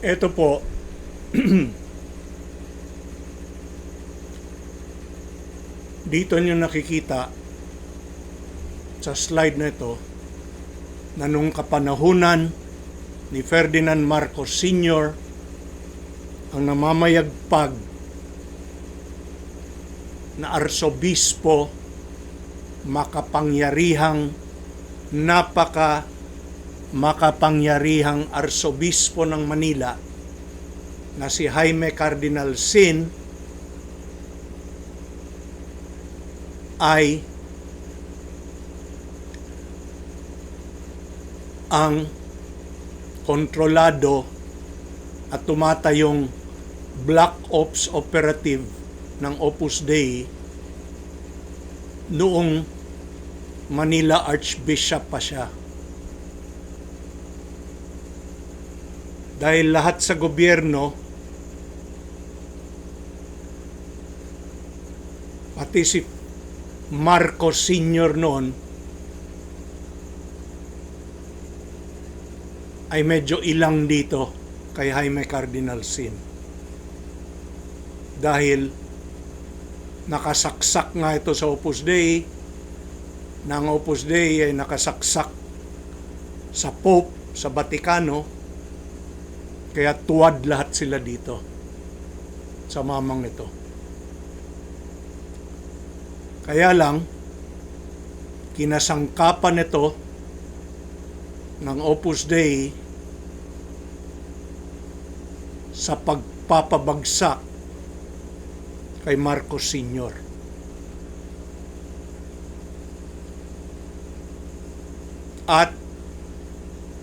[SPEAKER 1] Ito po, dito nyo nakikita sa slide na ito na nung kapanahunan ni Ferdinand Marcos Sr. ang namamayagpag na arsobispo, makapangyarihang arsobispo ng Manila na si Jaime Cardinal Sin ay ang kontrolado at tumatayong Black Ops Operative ng Opus Dei noong Manila Archbishop pa siya. Dahil lahat sa gobyerno, pati si Marcos Sr. noon, ay medyo ilang dito kay Jaime Cardinal Sin. Dahil nakasaksak nga ito sa Opus Dei, na ang Opus Dei ay nakasaksak sa Pope, sa Vatikano, kaya tuwad lahat sila dito sa mamang ito. Kaya lang, kinasangkapan ito ng Opus Dei sa pagpapabagsak kay Marcos Sr. At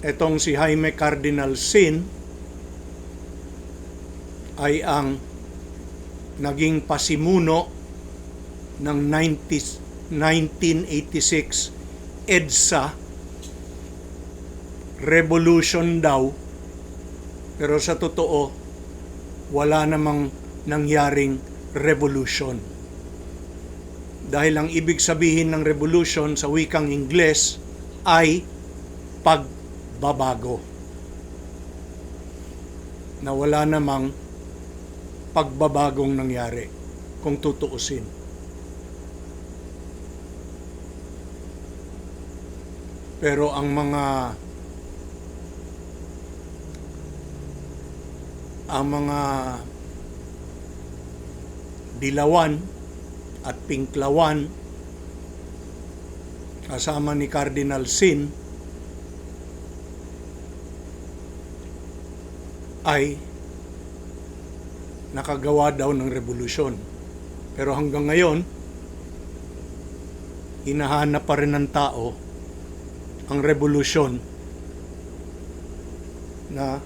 [SPEAKER 1] etong si Jaime Cardinal Sin ay ang naging pasimuno ng 1986 EDSA revolution daw, pero sa totoo wala namang nangyaring revolution. Dahil ang ibig sabihin ng revolution sa wikang Ingles ay pagbabago, na wala namang pagbabagong nangyari kung tutuusin. Pero ang mga dilawan at pinklawan kasama ni Cardinal Sin ay nakagawa daw ng revolusyon. Pero hanggang ngayon, hinahanap pa rin ng tao ang revolusyon na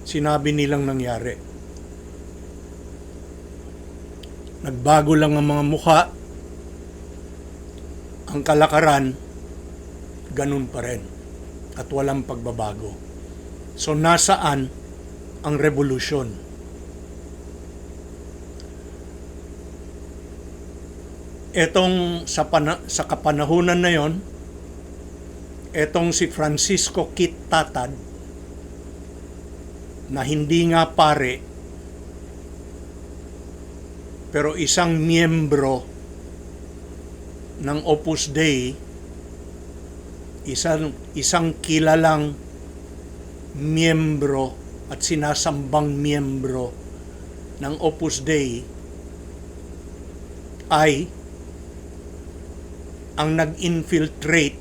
[SPEAKER 1] sinabi nilang nangyari. Nagbago lang ang mga mukha, ang kalakaran, ganun pa rin at walang pagbabago. So nasaan ang revolusyon? Etong sa kapanahunan na yon, etong si Francisco Kit Tatad, na hindi nga pare, pero isang miyembro ng Opus Dei, isang kilalang miyembro at sinasambang miyembro ng Opus Dei, ay ang nag-infiltrate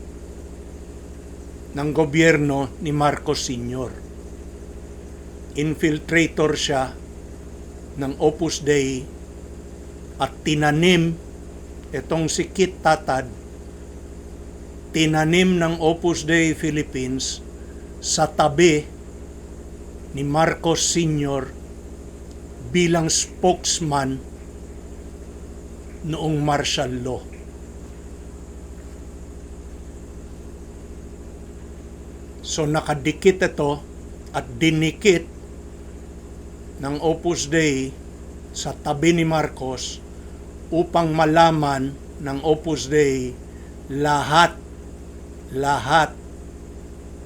[SPEAKER 1] ng gobyerno ni Marcos Sr. Infiltrator siya ng Opus Dei at tinanim itong si Kit Tatad, tinanim ng Opus Dei Philippines sa tabi ni Marcos Sr. bilang spokesman noong martial law. So nakadikit ito at dinikit ng Opus Dei sa tabi ni Marcos upang malaman ng Opus Dei lahat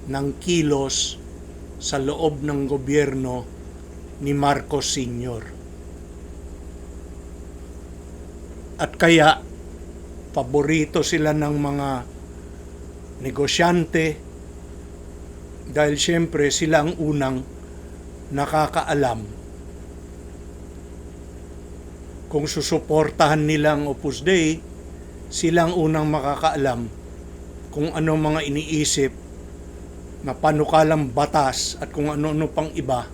[SPEAKER 1] ng kilos sa loob ng gobyerno ni Marcos Sr. At kaya, paborito sila ng mga negosyante dahil siyempre sila ang unang nakakaalam kung susuportahan nila ang Opus Dei. Sila ang unang makakaalam kung ano mga iniisip na panukalang batas at kung ano-ano pang iba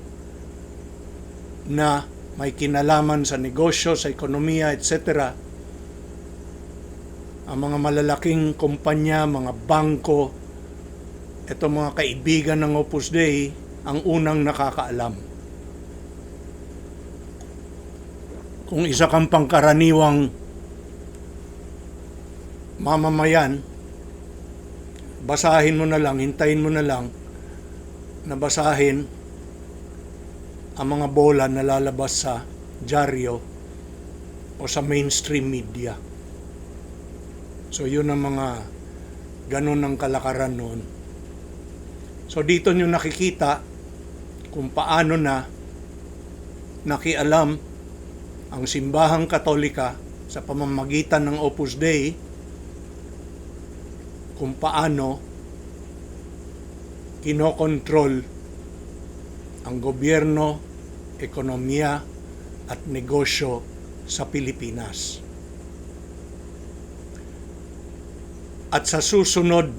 [SPEAKER 1] na may kinalaman sa negosyo, sa ekonomiya, etc. Ang mga malalaking kumpanya, mga bangko, ito mga kaibigan ng Opus Dei, ang unang nakakaalam. Kung isa kang pangkaraniwang mamamayan, basahin mo na lang, hintayin mo na lang na basahin ang mga bola na lalabas sa dyaryo o sa mainstream media. So yun ang mga ganun ang kalakaran noon. So dito nyo nakikita kung paano na nakialam ang simbahang Katolika sa pamamagitan ng Opus Dei kung paano kinokontrol ang gobyerno, ekonomiya at negosyo sa Pilipinas. At sa susunod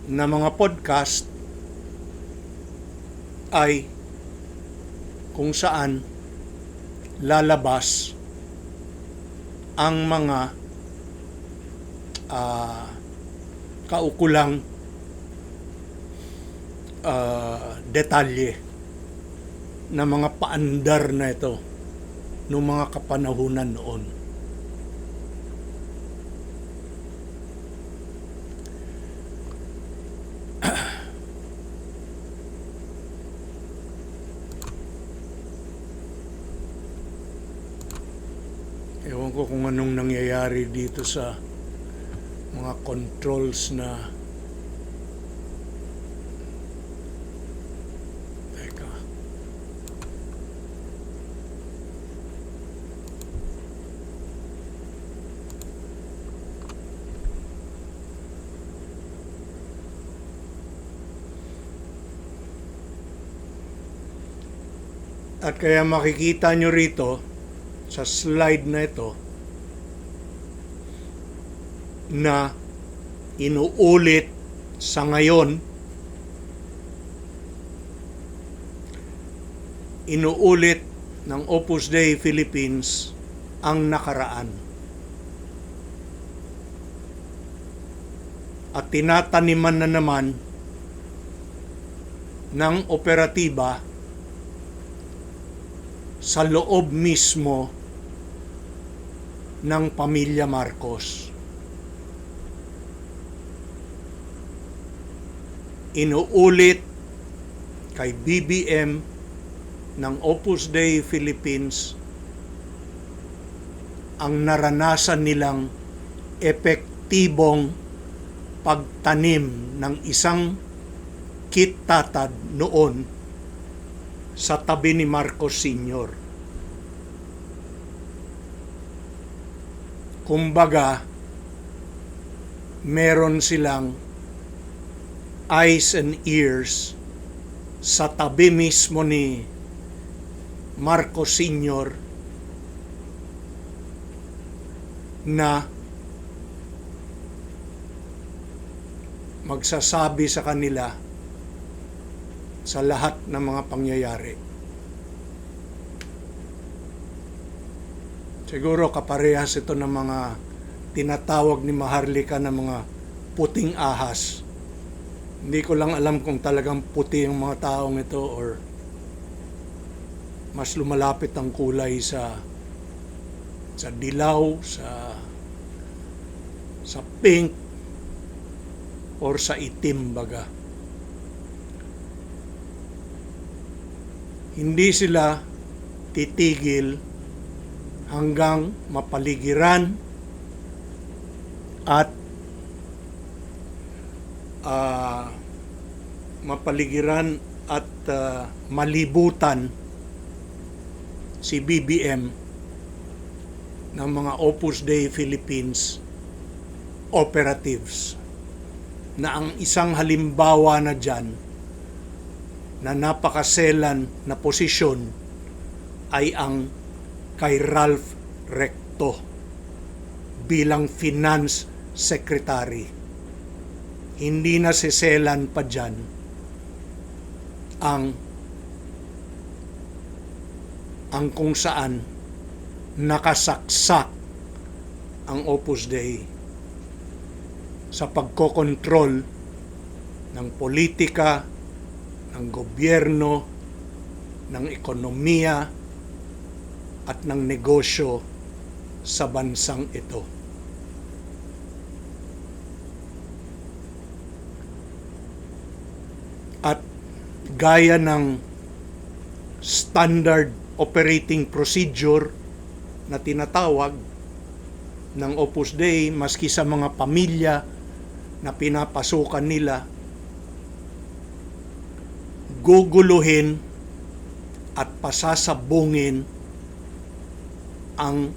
[SPEAKER 1] na mga podcast ay kung saan lalabas ang mga kaukulang detalye na mga paandar na ito noong mga kapanahunan noon. Ewan ko kung anong nangyayari dito sa mga controls na teka. At kaya makikita nyo rito sa slide na ito na inuulit sa ngayon, inuulit ng Opus Dei Philippines ang nakaraan. At tinataniman na naman ng operatiba sa loob mismo ng pamilya Marcos. Inuulit kay BBM ng Opus Dei Philippines ang naranasan nilang epektibong pagtanim ng isang kittatad noon sa tabi ni Marcos Sr. Kumbaga, meron silang eyes and ears sa tabi mismo ni Marcos Sr. na magsasabi sa kanila sa lahat ng mga pangyayari. Siguro kaparehas ito ng mga tinatawag ni Maharlika na mga puting ahas. Hindi ko lang alam kung talagang puti yung mga taong ito or mas lumalapit ang kulay sa dilaw, sa pink or sa itim baga. Hindi sila titigil hanggang mapaligiran at mapaligiran at malibutan si BBM ng mga Opus Dei Philippines operatives, na ang isang halimbawa na dyan na napakaselan na posisyon ay ang kay Ralph Recto bilang Finance Secretary. Hindi na siselan pa dyan ang kung saan nakasaksak ang Opus Dei sa pagkokontrol ng politika, ng gobyerno, ng ekonomiya at ng negosyo sa bansang ito. At gaya ng standard operating procedure na tinatawag ng Opus Dei, maski sa mga pamilya na pinapasukan nila, guguluhin at pasasabungin ang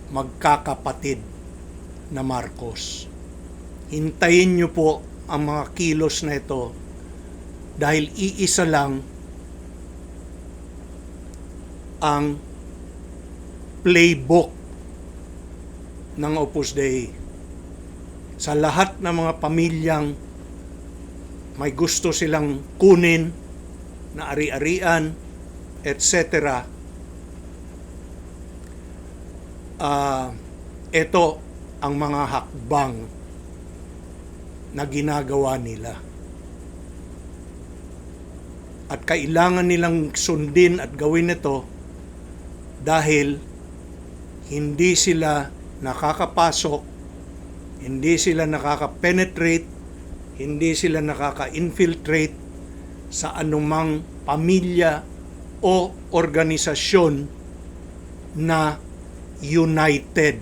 [SPEAKER 1] magkakapatid na Marcos. Hintayin niyo po ang mga kilos na ito, dahil iisa lang ang playbook ng Opus Dei. Sa lahat ng mga pamilyang may gusto silang kunin na ari-arian, etc., ito ang mga hakbang na ginagawa nila. At kailangan nilang sundin at gawin ito dahil hindi sila nakakapasok, hindi sila nakaka-penetrate, hindi sila nakaka-infiltrate sa anumang pamilya o organisasyon na united.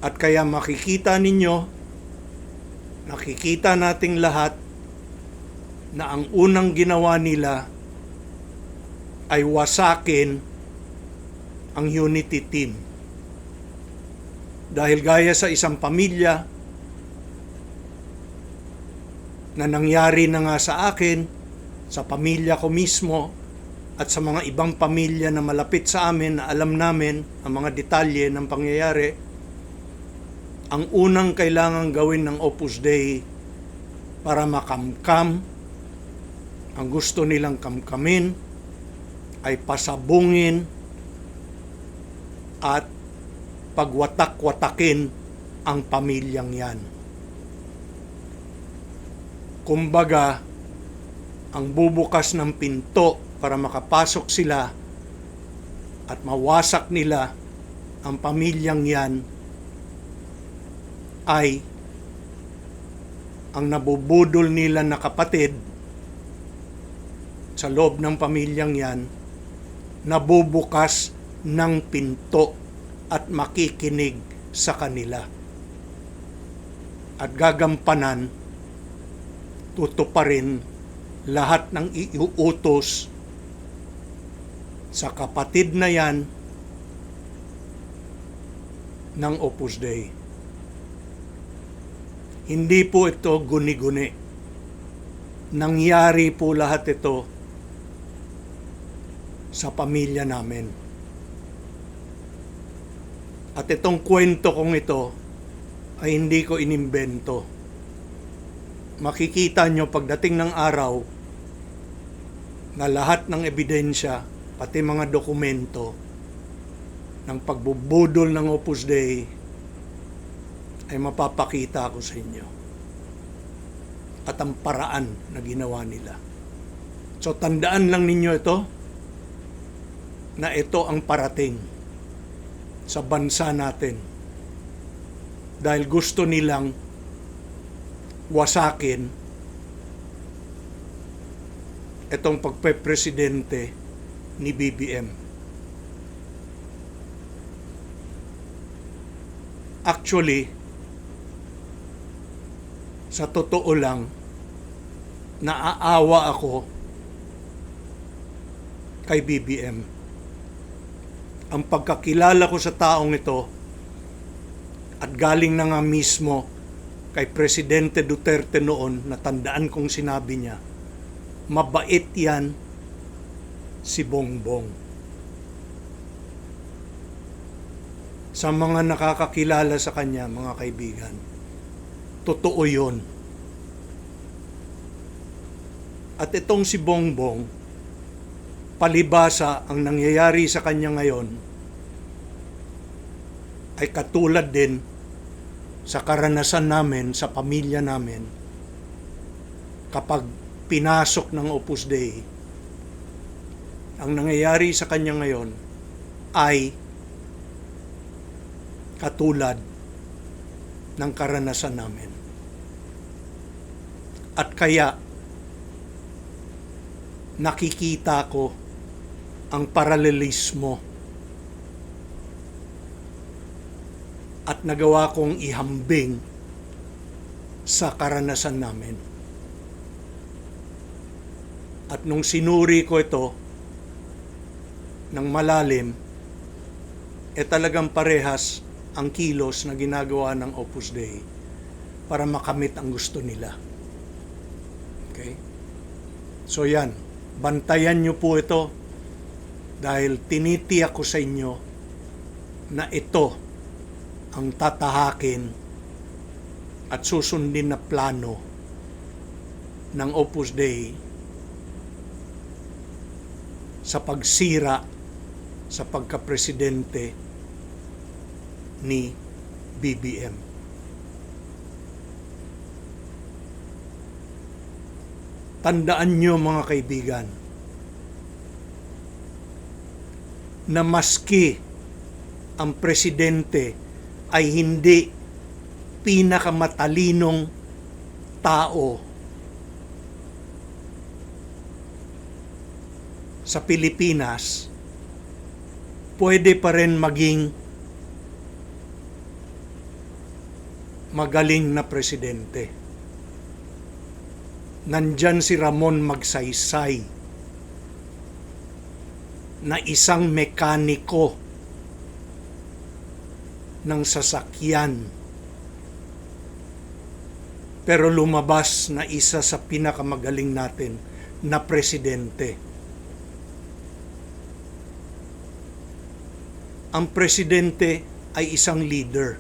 [SPEAKER 1] At kaya makikita nating lahat na ang unang ginawa nila ay wasakin ang unity team. Dahil gaya sa isang pamilya na nangyari na nga sa akin, sa pamilya ko mismo, at sa mga ibang pamilya na malapit sa amin na alam namin ang mga detalye ng pangyayari, ang unang kailangang gawin ng Opus Dei para makamkam ang gusto nilang kamkamin ay pasabungin at pagwatak-watakin ang pamilyang yan. Kumbaga, ang bubukas ng pinto para makapasok sila at mawasak nila ang pamilyang yan ay ang nabubudol nila na kapatid sa loob ng pamilyang yan, nabubukas ng pinto at makikinig sa kanila. At gagampanan, tutuparin lahat ng iuutos sa kapatid na yan ng Opus Dei. Hindi po ito guni-guni. Nangyari po lahat ito sa pamilya namin. At itong kwento kong ito ay hindi ko inimbento. Makikita nyo pagdating ng araw na lahat ng ebidensya, pati mga dokumento ng pagbubudol ng Opus Dei ay mapapakita ko sa inyo. At ang paraan na ginawa nila. So tandaan lang ninyo ito, na ito ang parating sa bansa natin. Dahil gusto nilang wasakin itong pagpe-presidente ni BBM. Actually, sa totoo lang, naaawa ako kay BBM. Ang pagkakilala ko sa taong ito at galing na nga mismo kay Presidente Duterte noon, natandaan kong sinabi niya, mabait yan si Bongbong. Sa mga nakakakilala sa kanya, mga kaibigan, totoo yun. At itong si Bongbong, palibasa ang nangyayari sa kanya ngayon ay katulad din sa karanasan namin, sa pamilya namin, kapag pinasok ng Opus Dei. Ang nangyayari sa kanya ngayon ay katulad ng karanasan namin. At kaya, nakikita ko ang paralelismo at nagawa kong ihambing sa karanasan namin. At nung sinuri ko ito ng malalim, talagang parehas ang kilos na ginagawa ng Opus Dei para makamit ang gusto nila. Okay? So yan, bantayan nyo po ito dahil tinitiyak ko sa inyo na ito ang tatahakin at susundin na plano ng Opus Dei sa pagsira sa pagkapresidente ni BBM. Tandaan nyo mga kaibigan na maski ang presidente ay hindi pinakamatalinong tao sa Pilipinas, pwede pa rin maging magaling na presidente. Nandyan si Ramon Magsaysay na isang mekaniko ng sasakyan, pero lumabas na isa sa pinakamagaling natin na presidente. Ang presidente ay isang leader.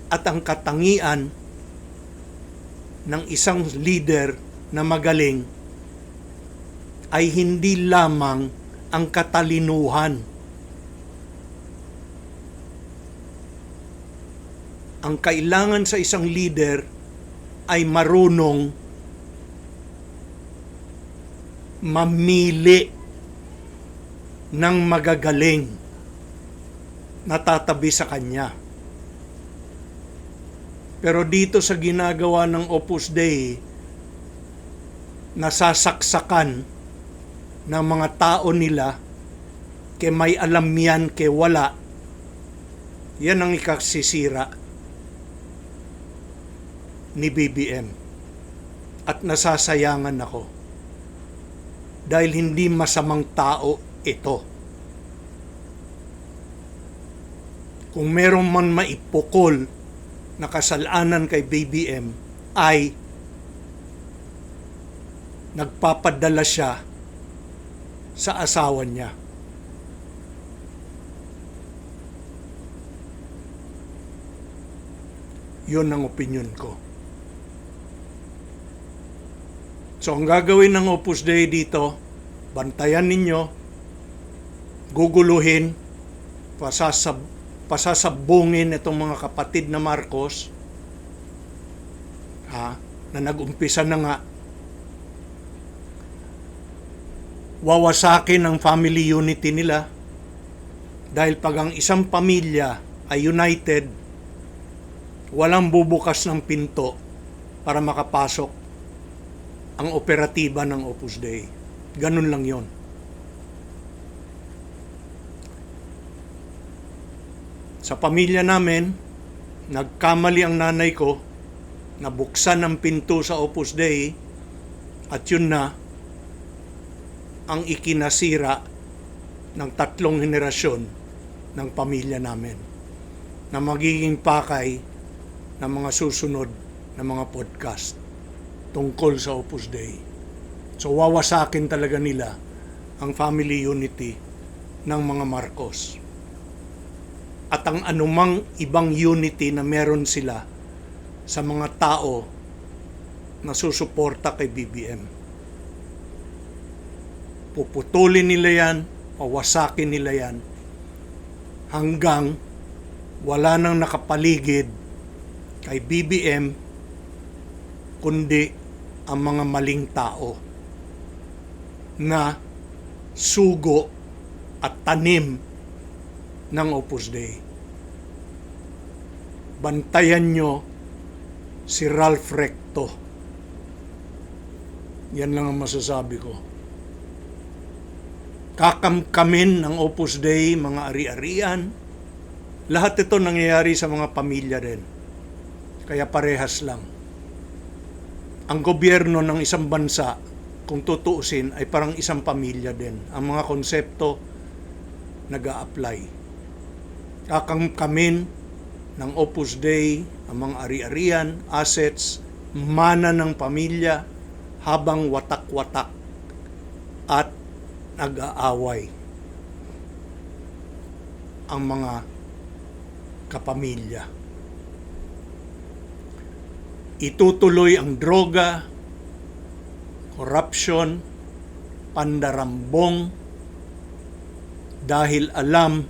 [SPEAKER 1] At ang katangian ng isang leader na magaling ay hindi lamang ang katalinuhan. Ang kailangan sa isang leader ay marunong mamili ng magagaling na tatabi sa kanya. Pero dito sa ginagawa ng Opus Dei, nasasaksakan ng mga tao nila, kay may alam yan, kay wala. Yan ang ikasisira ni BBM. At nasasayangan ako. Dahil hindi masamang tao ito. Kung meron man maipukol na kasalanan kay BBM ay nagpapadala siya sa asawa niya. Yun ang opinion ko. So ang gagawin ng Opus Dei dito, bantayan ninyo, guguluhin, pasasabungin itong mga kapatid na Marcos na nag-umpisa na nga wawasakin ang family unity nila dahil pag ang isang pamilya ay united, walang bubukas ng pinto para makapasok ang operatiba ng Opus Dei. Ganun lang yon. Sa pamilya namin, nagkamali ang nanay ko nabuksan ang pinto sa Opus Dei at yun na ang ikinasira ng 3 henerasyon ng pamilya namin na magiging pakay ng mga susunod na mga podcast tungkol sa Opus Dei. So wawasakin talaga nila ang family unity ng mga Marcos. At ang anumang ibang unity na meron sila sa mga tao na susuporta kay BBM. Puputulin nila yan, wawasakin nila yan, hanggang wala nang nakapaligid kay BBM kundi ang mga maling tao na sugo at tanim ng Opus Dei. Bantayan nyo si Ralph Recto. Yan lang ang masasabi ko. Kakamkamin ng Opus Dei, mga ari-arian. Lahat ito nangyayari sa mga pamilya rin. Kaya parehas lang. Ang gobyerno ng isang bansa, kung tutuusin, ay parang isang pamilya din. Ang mga konsepto nag-a-apply. Kakamkamin ng Opus Dei, ang mga ari-arian, assets, mana ng pamilya, habang watak-watak at nag-aaway ang mga kapamilya. Itutuloy ang droga, corruption, pandarambong, dahil alam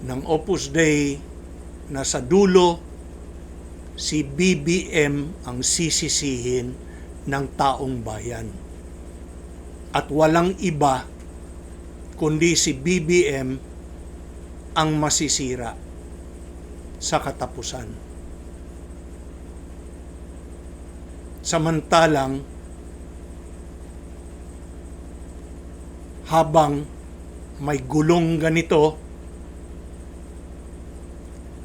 [SPEAKER 1] ng Opus Dei na sa dulo si BBM ang sisisihin ng taong bayan. At walang iba kundi si BBM ang masisira sa katapusan. Samantalang habang may gulong ganito,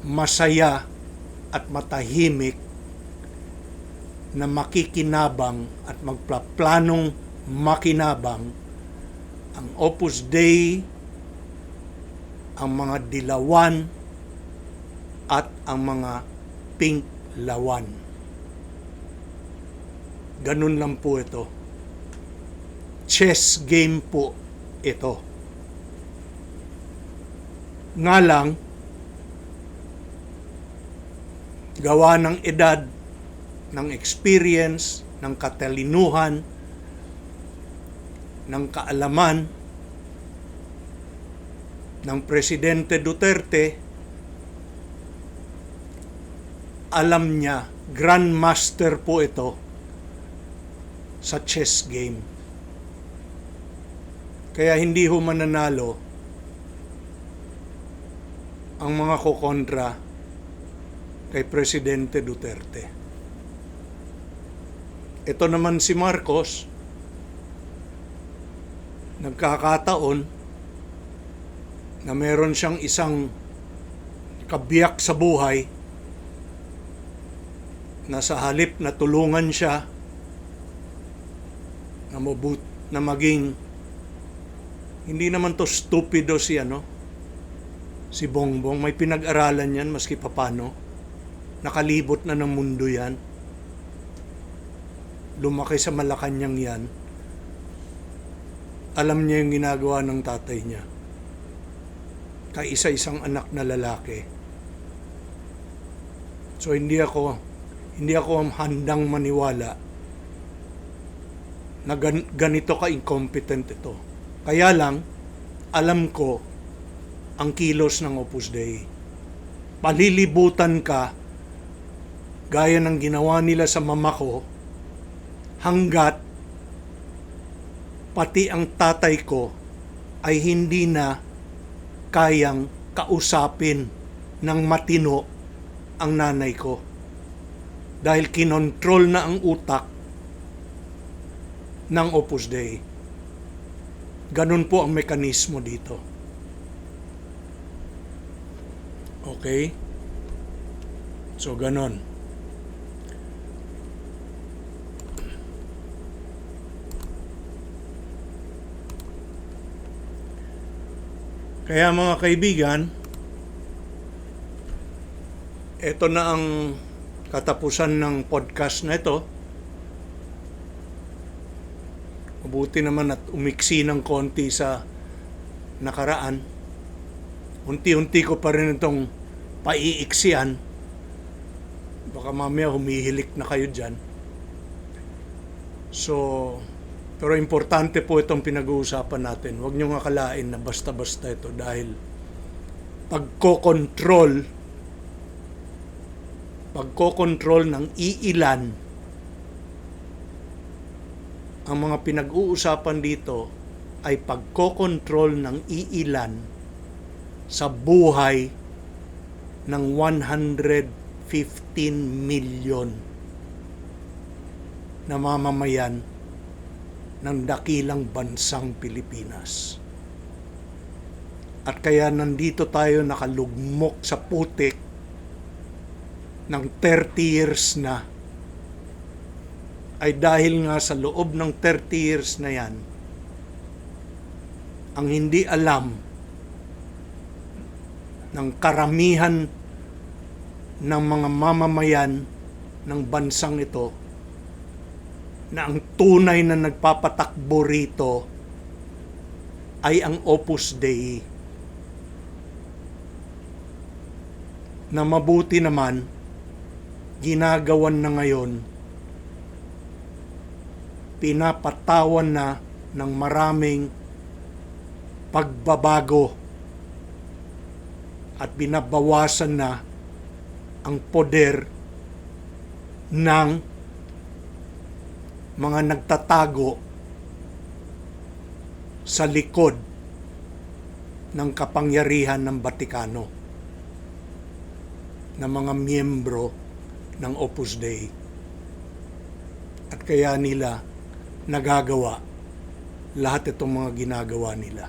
[SPEAKER 1] masaya at matahimik na makikinabang at magpaplanong makinabang ang Opus Dei, ang mga dilawan at ang mga pink lawan. Ganun lang po ito. Chess game po ito. Nga lang, gawa ng edad, ng experience, ng katalinuhan, ng kaalaman ng Presidente Duterte, alam niya, grandmaster po ito sa chess game. Kaya hindi ho mananalo ang mga kokontra kay Presidente Duterte. Ito naman si Marcos, nagkakataon na meron siyang isang kabiyak sa buhay na sa halip na tulungan siya na maging, hindi naman to stupido si si Bongbong, may pinag-aralan yan maski papano, nakalibot na ng mundo yan, lumaki sa Malacanang yan, alam niya yung ginagawa ng tatay niya, kaisa-isang anak na lalaki. So hindi ako handang maniwala na ganito ka-incompetent ito. Kaya lang, alam ko ang kilos ng Opus Dei. Palilibutan ka gaya ng ginawa nila sa mama ko hanggat pati ang tatay ko ay hindi na kayang kausapin ng matino ang nanay ko. Dahil kinontrol na ang utak ng Opus Dei. Ganun po ang mekanismo dito. Okay? So, ganon. Kaya mga kaibigan, ito na ang katapusan ng podcast na ito. Mabuti naman at umiksi ng konti sa nakaraan. Unti-unti ko pa rin itong paiiksian. Baka mamaya humihilik na kayo dyan. So, pero importante po itong pinag-uusapan natin. Huwag niyong akalain na basta-basta ito dahil pagkokontrol ng iilan, ang mga pinag-uusapan dito ay pagkokontrol ng iilan sa buhay ng 115 million na mamamayan ng dakilang bansang Pilipinas. At kaya nandito tayo nakalugmok sa putik ng 30 years na ay dahil nga sa loob ng 30 years na yan, ang hindi alam ng karamihan ng mga mamamayan ng bansang ito na ang tunay na nagpapatakbo rito ay ang Opus Dei. Na mabuti naman, ginagawan na ngayon, pinapatawan na ng maraming pagbabago at binabawasan na ang poder ng mga nagtatago sa likod ng kapangyarihan ng Batikano na mga miyembro ng Opus Dei. At kaya nila nagagawa lahat itong mga ginagawa nila.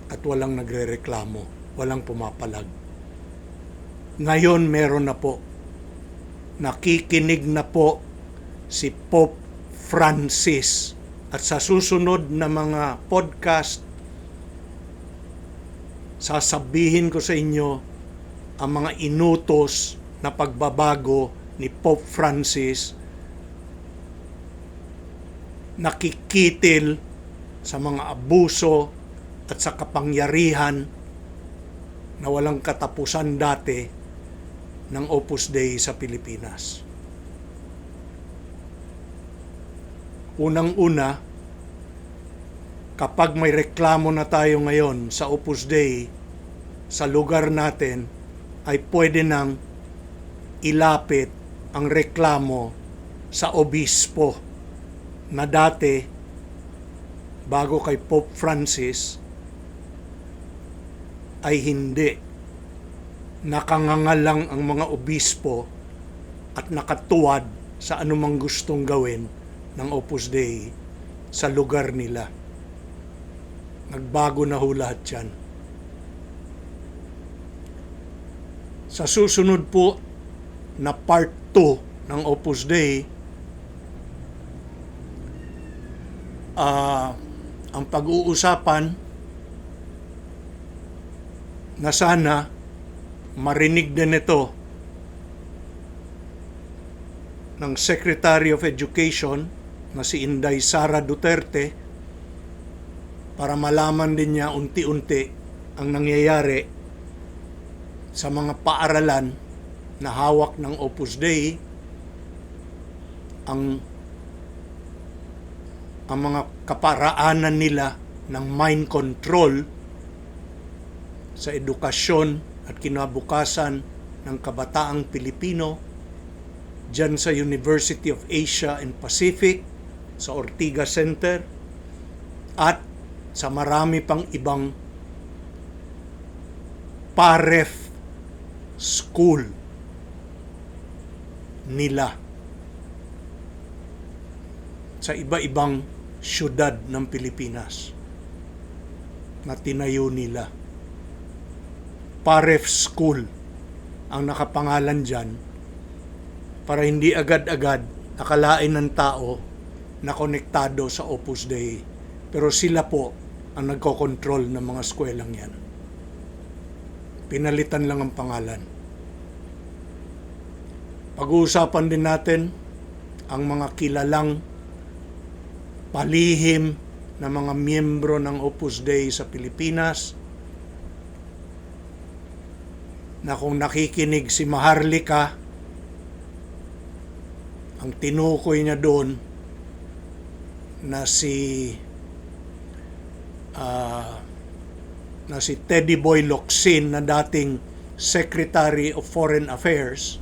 [SPEAKER 1] At walang nagrereklamo, walang pumapalag. Ngayon meron na po, nakikinig na po si Pope Francis. At sa susunod na mga podcast, sasabihin ko sa inyo ang mga inutos na pagbabago ni Pope Francis, nakikitil sa mga abuso at sa kapangyarihan na walang katapusan dati ng Opus Dei sa Pilipinas. Unang-una, kapag may reklamo na tayo ngayon sa Opus Dei sa lugar natin, ay pwede nang ilapit ang reklamo sa obispo na dati, bago kay Pope Francis, ay hindi. Nakangangalang ang mga obispo at nakatuwad sa anumang gustong gawin ng Opus Dei sa lugar nila. Nagbago na ho lahat yan. Sa susunod po na part 2 ng Opus Dei, ang pag-uusapan na sana marinig din ito ng Secretary of Education na si Inday Sara Duterte para malaman din niya unti-unti ang nangyayari sa mga paaralan na hawak ng Opus Dei, ang mga kaparaanan nila ng mind control sa edukasyon at kinabukasan ng kabataang Pilipino dyan sa University of Asia and Pacific, sa Ortigas Center, at sa marami pang ibang PAREF school nila sa iba-ibang syudad ng Pilipinas na tinayo nila. PAREF school ang nakapangalan dyan para hindi agad-agad akalain ng tao na konektado sa Opus Dei. Pero sila po ang nagkokontrol ng mga skwelang yan. Pinalitan lang ang pangalan. Pag-uusapan din natin ang mga kilalang palihim na mga miyembro ng Opus Dei sa Pilipinas, na kung nakikinig si Maharlika, ang tinukoy niya doon na si Teddy Boy Locsin na dating Secretary of Foreign Affairs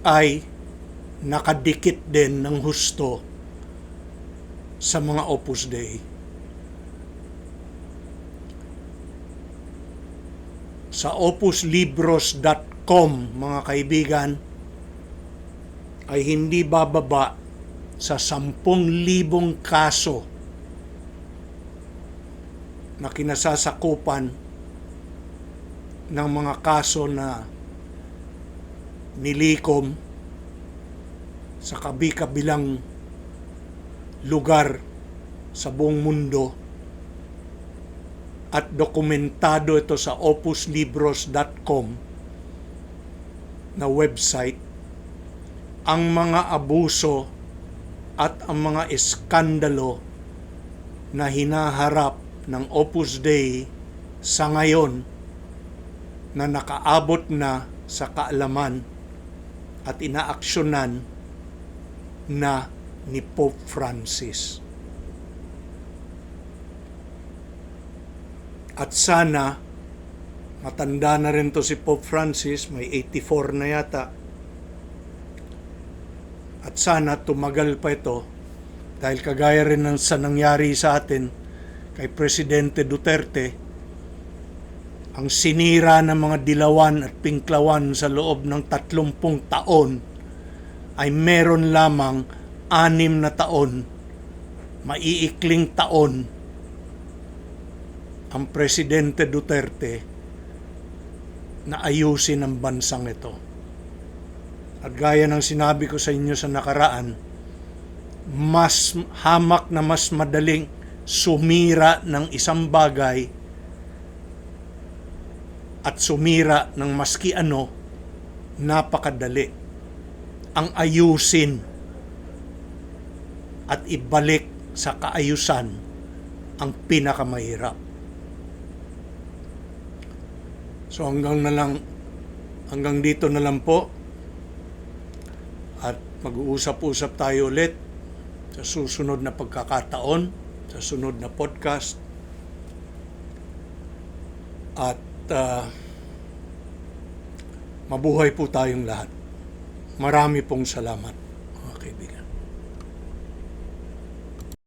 [SPEAKER 1] ay nakadikit din ng husto sa mga Opus Dei. Sa opuslibros.com, mga kaibigan, ay hindi bababa sa 10,000 kaso na kinasasakupan ng mga kaso na nilikom sa kabi-kabilang lugar sa buong mundo, at dokumentado ito sa opuslibros.com na website, ang mga abuso at ang mga eskandalo na hinaharap ng Opus Dei sa ngayon na nakaabot na sa kaalaman at inaaksyonan na ni Pope Francis. At sana, matanda na rin to si Pope Francis, may 84 na yata. At sana tumagal pa ito, dahil kagaya rin ng sa nangyari sa atin kay Presidente Duterte, ang sinira ng mga dilawan at pinklawan sa loob ng 30 taon ay meron lamang 6 na taon, maiikling taon, ang Presidente Duterte na ayusin ang bansang ito. At gaya ng sinabi ko sa inyo sa nakaraan, mas hamak na mas madaling sumira ng isang bagay at sumira ng maski ano, napakadali. Ang ayusin at ibalik sa kaayusan ang pinakamahirap. So hanggang dito na lang po, at mag-uusap-usap tayo ulit sa susunod na pagkakataon, sa sunod na podcast. At mabuhay po tayong lahat. Marami pong salamat, mga kaibigan.